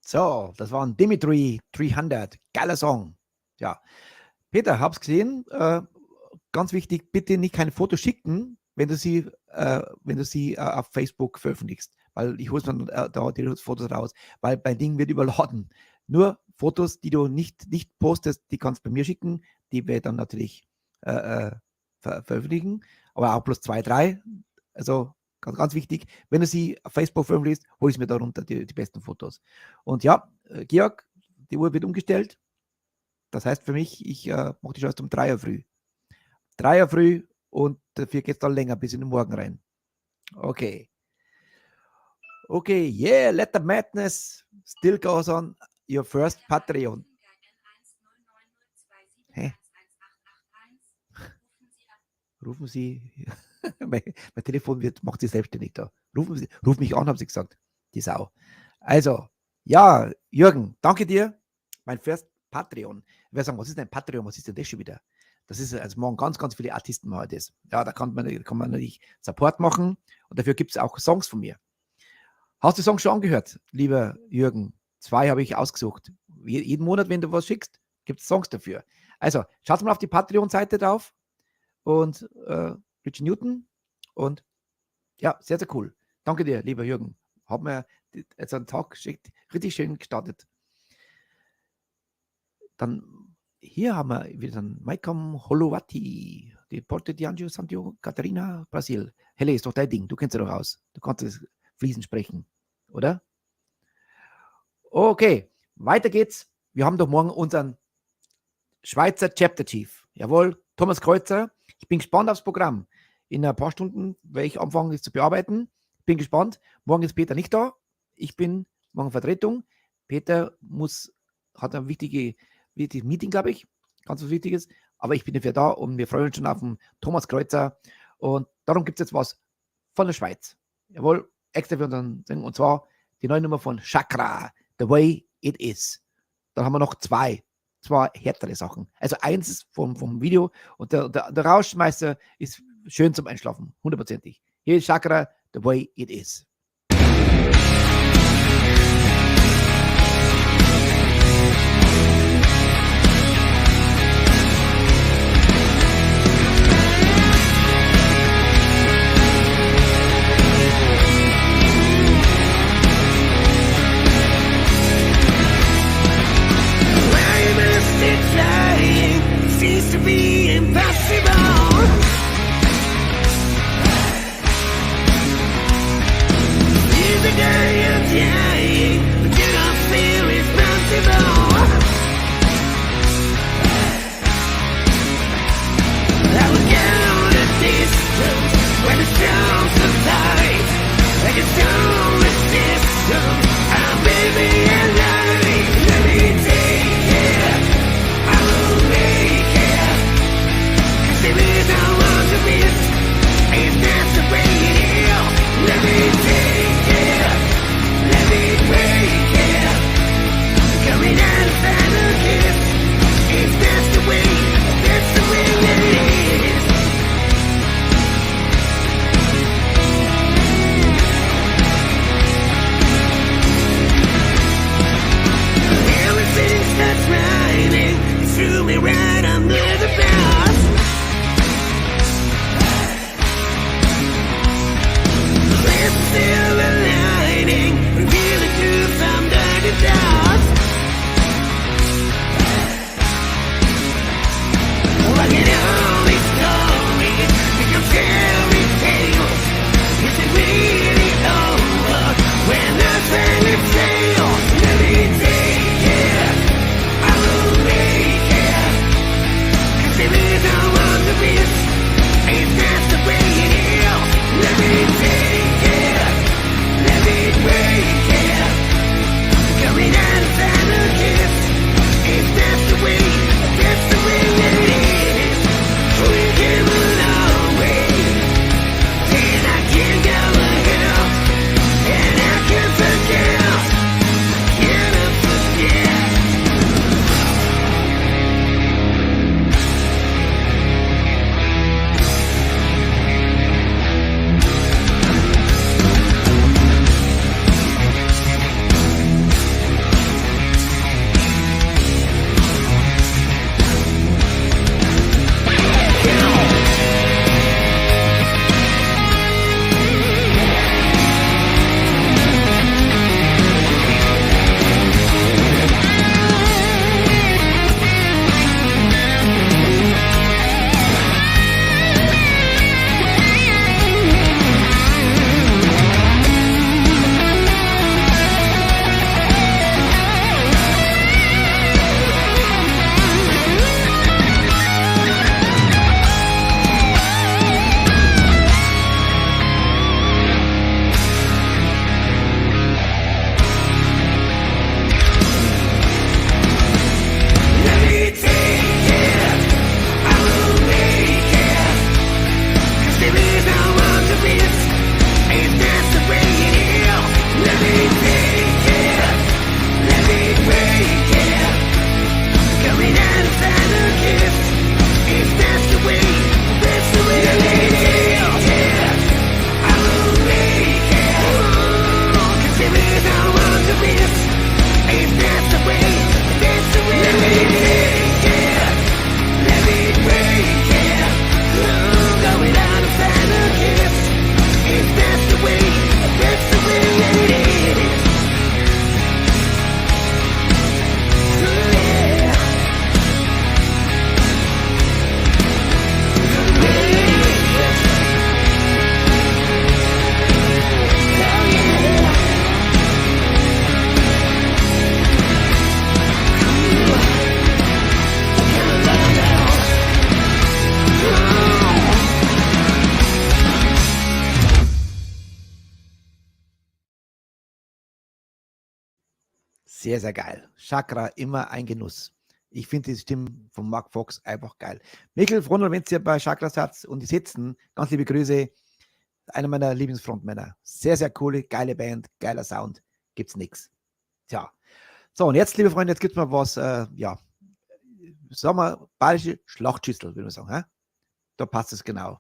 Speaker 1: So, das war ein Dimitri 300. Geiler Song. Ja. Peter, hab's gesehen. Ganz wichtig, bitte nicht keine Fotos schicken, wenn du sie auf Facebook veröffentlichst. Weil ich hole dann da die Fotos raus. Weil mein Ding wird überladen. Nur Fotos, die du nicht postest, die kannst du bei mir schicken. Die werde ich dann natürlich veröffentlichen. Aber auch plus 2, 3. Also ganz, ganz wichtig, wenn du sie auf Facebook veröffentlichst, hole ich mir darunter die besten Fotos. Und ja, Georg, die Uhr wird umgestellt. Das heißt für mich, ich mache die Chance um 3 Uhr früh. 3 Uhr früh und dafür geht es dann länger bis in den Morgen rein. Okay. Okay, yeah, let the madness still goes on your first Patreon. Hä? Rufen Sie, mein Telefon macht sie selbstständig da. Ruf mich an, haben sie gesagt. Die Sau. Also, ja, Jürgen, danke dir. Mein first Patreon. Ich werde sagen, was ist denn Patreon? Was ist denn das schon wieder? Das ist, also machen ganz, ganz viele Artisten machen das. Ja, da kann man natürlich Support machen und dafür gibt es auch Songs von mir. Hast du Songs schon angehört, lieber Jürgen? 2 habe ich ausgesucht. Jeden Monat, wenn du was schickst, gibt es Songs dafür. Also, schaut mal auf die Patreon-Seite drauf und Richie Newton und ja, sehr, sehr cool. Danke dir, lieber Jürgen. Haben wir jetzt einen Tag richtig schön gestartet. Dann hier haben wir wieder einen Maicam Holowati, die Porte di Angelo Santiago Catarina, Brasil. Helle, ist doch dein Ding, du kennst ja doch aus. Du kannst das fließend sprechen, oder? Okay, weiter geht's. Wir haben doch morgen unseren Schweizer Chapter Chief. Jawohl, Thomas Kreuzer. Ich bin gespannt aufs Programm. In ein paar Stunden werde ich anfangen, das zu bearbeiten. Bin gespannt. Morgen ist Peter nicht da. Ich bin morgen Vertretung. Peter hat ein wichtiges Meeting, glaube ich. Ganz was Wichtiges. Aber ich bin dafür da und wir freuen uns schon auf den Thomas Kreuzer. Und darum gibt es jetzt was von der Schweiz. Jawohl, extra für unseren Singen. Und zwar die neue Nummer von Chakra, The Way It Is. Dann haben wir noch zwei härtere Sachen. Also eins ist vom Video und der Rauschmeister ist schön zum Einschlafen, 100%. Hier ist Chakra, The Way It Is.
Speaker 8: Seems to be impossible. Is the day of dying, but you don't feel responsible. I will go the distance when the storms survive, like a storm resistance. I'm baby alive. Let me take it. I will make it. 'Cause there is no one to miss. It's not the way it is. Let me take it. Let me break it. Coming out of final kiss. It's not the way. That's the way it is.
Speaker 1: Sehr, sehr geil. Chakra, immer ein Genuss. Ich finde die Stimmen von Mark Fox einfach geil. Michael Fronel, wenn ihr bei Chakra seid und die sitzen, ganz liebe Grüße. Einer meiner Lieblingsfrontmänner. Sehr, sehr coole, geile Band, geiler Sound. Gibt's nichts. Tja. So, und jetzt, liebe Freunde, jetzt gibt's mal was, ja, sagen wir, bayerische Schlachtschüssel, würde man sagen. Hä? Da passt es genau.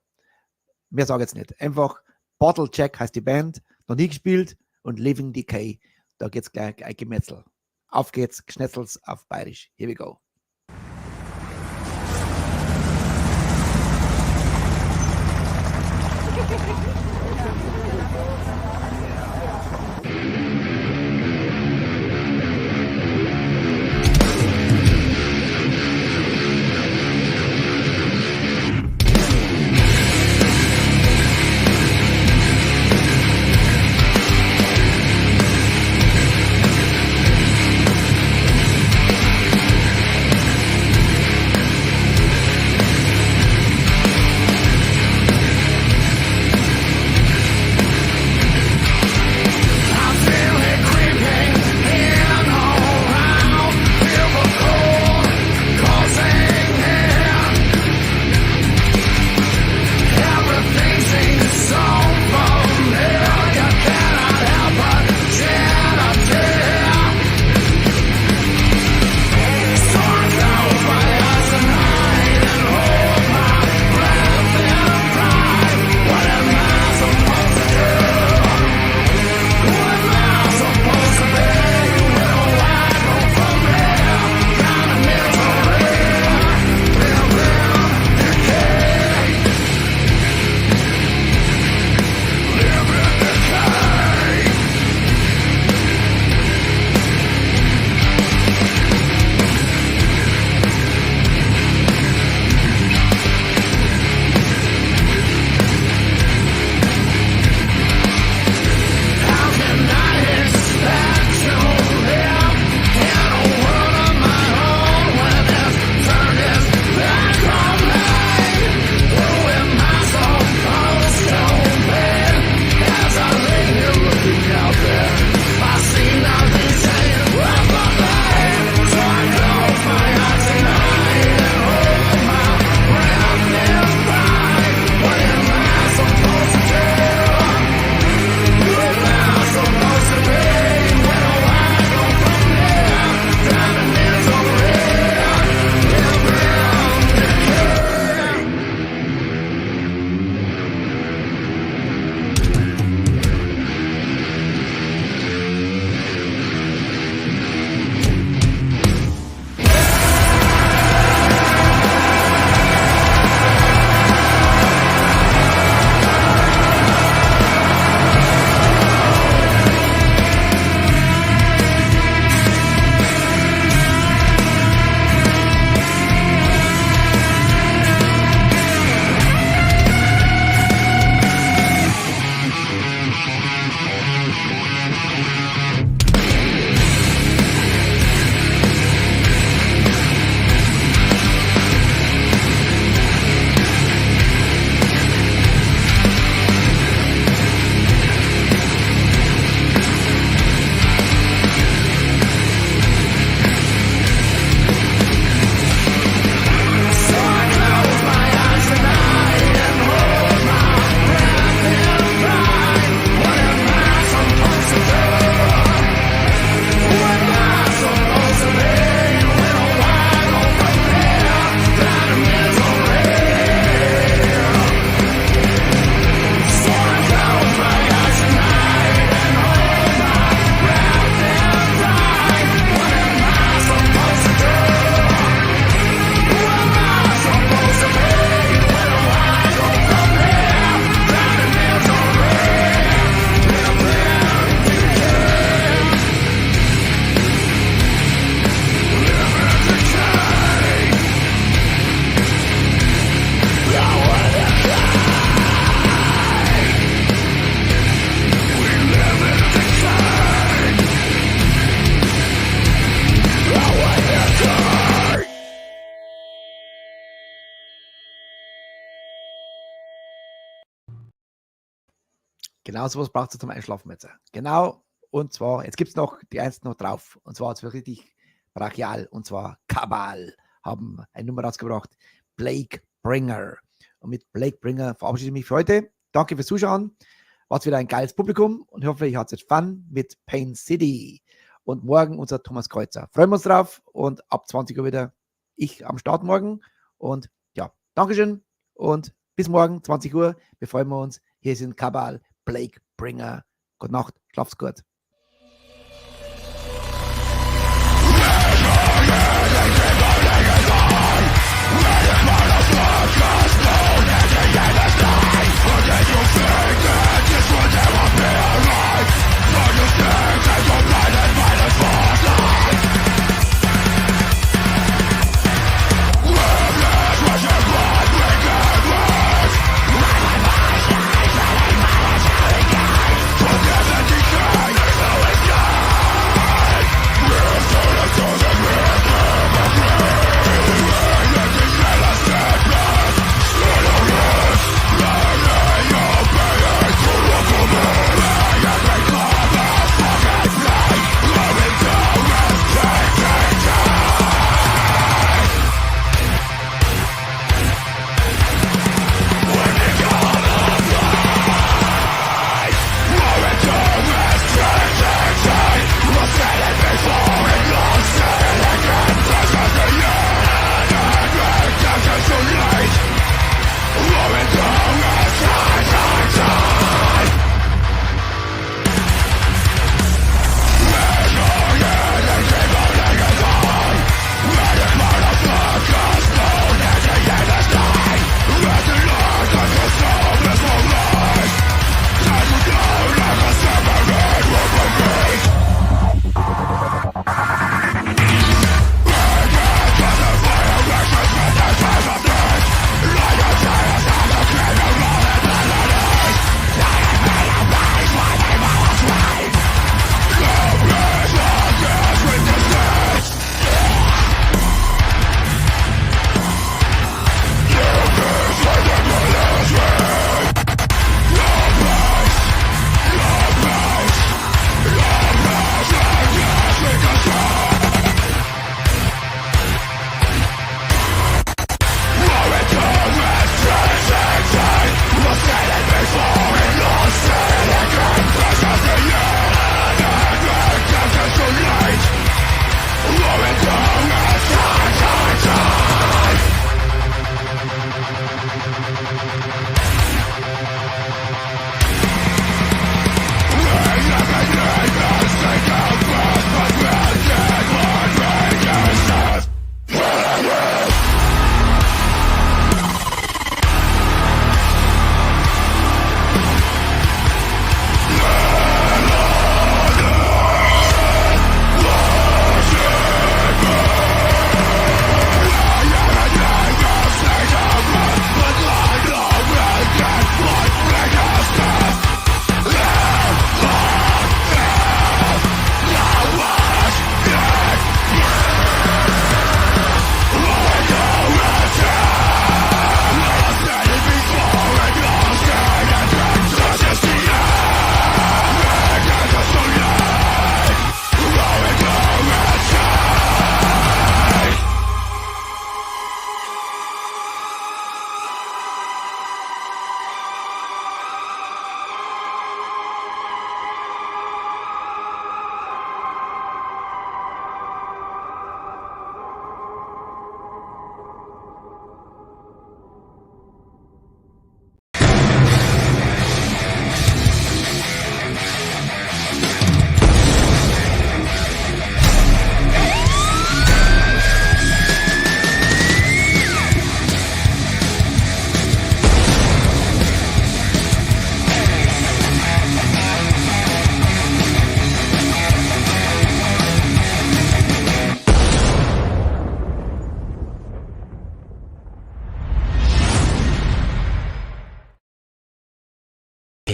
Speaker 1: Mehr sage ich jetzt nicht. Einfach Bottle Jack heißt die Band, noch nie gespielt und Living Decay. Da geht's gleich ein Gemetzel. Auf geht's, Schnetzels auf Bayerisch. Here we go. Genau sowas braucht ihr zum Einschlafen jetzt. Genau Und zwar, jetzt gibt es noch die eins noch drauf. Und zwar so richtig brachial. Und zwar Kabal haben eine Nummer rausgebracht. Blake Bringer. Und mit Blake Bringer verabschiede ich mich für heute. Danke fürs Zuschauen. War wieder ein geiles Publikum. Und ich hoffe, ihr hattet Fun mit Pain City. Und morgen unser Thomas Kreuzer. Freuen wir uns drauf. Und ab 20 Uhr wieder ich am Start morgen. Und ja, Dankeschön. Und bis morgen, 20 Uhr. Wir freuen uns. Hier sind Kabal, Blake Bringer. Gute Nacht, schlaf's gut.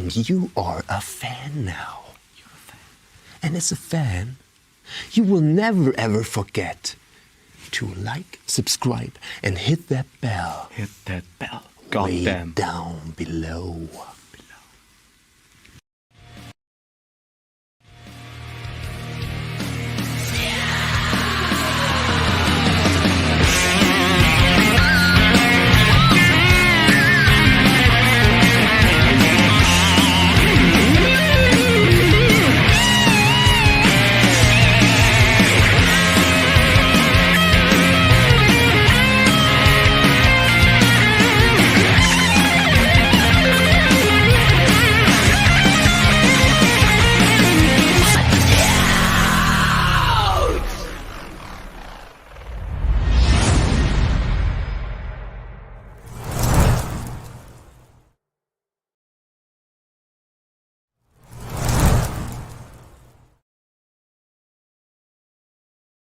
Speaker 9: And you are a fan now. You're a fan. And as a fan, you will never ever forget to like, subscribe, and hit that bell.
Speaker 10: Hit that bell.
Speaker 9: Way
Speaker 10: Goddamn.
Speaker 9: down below.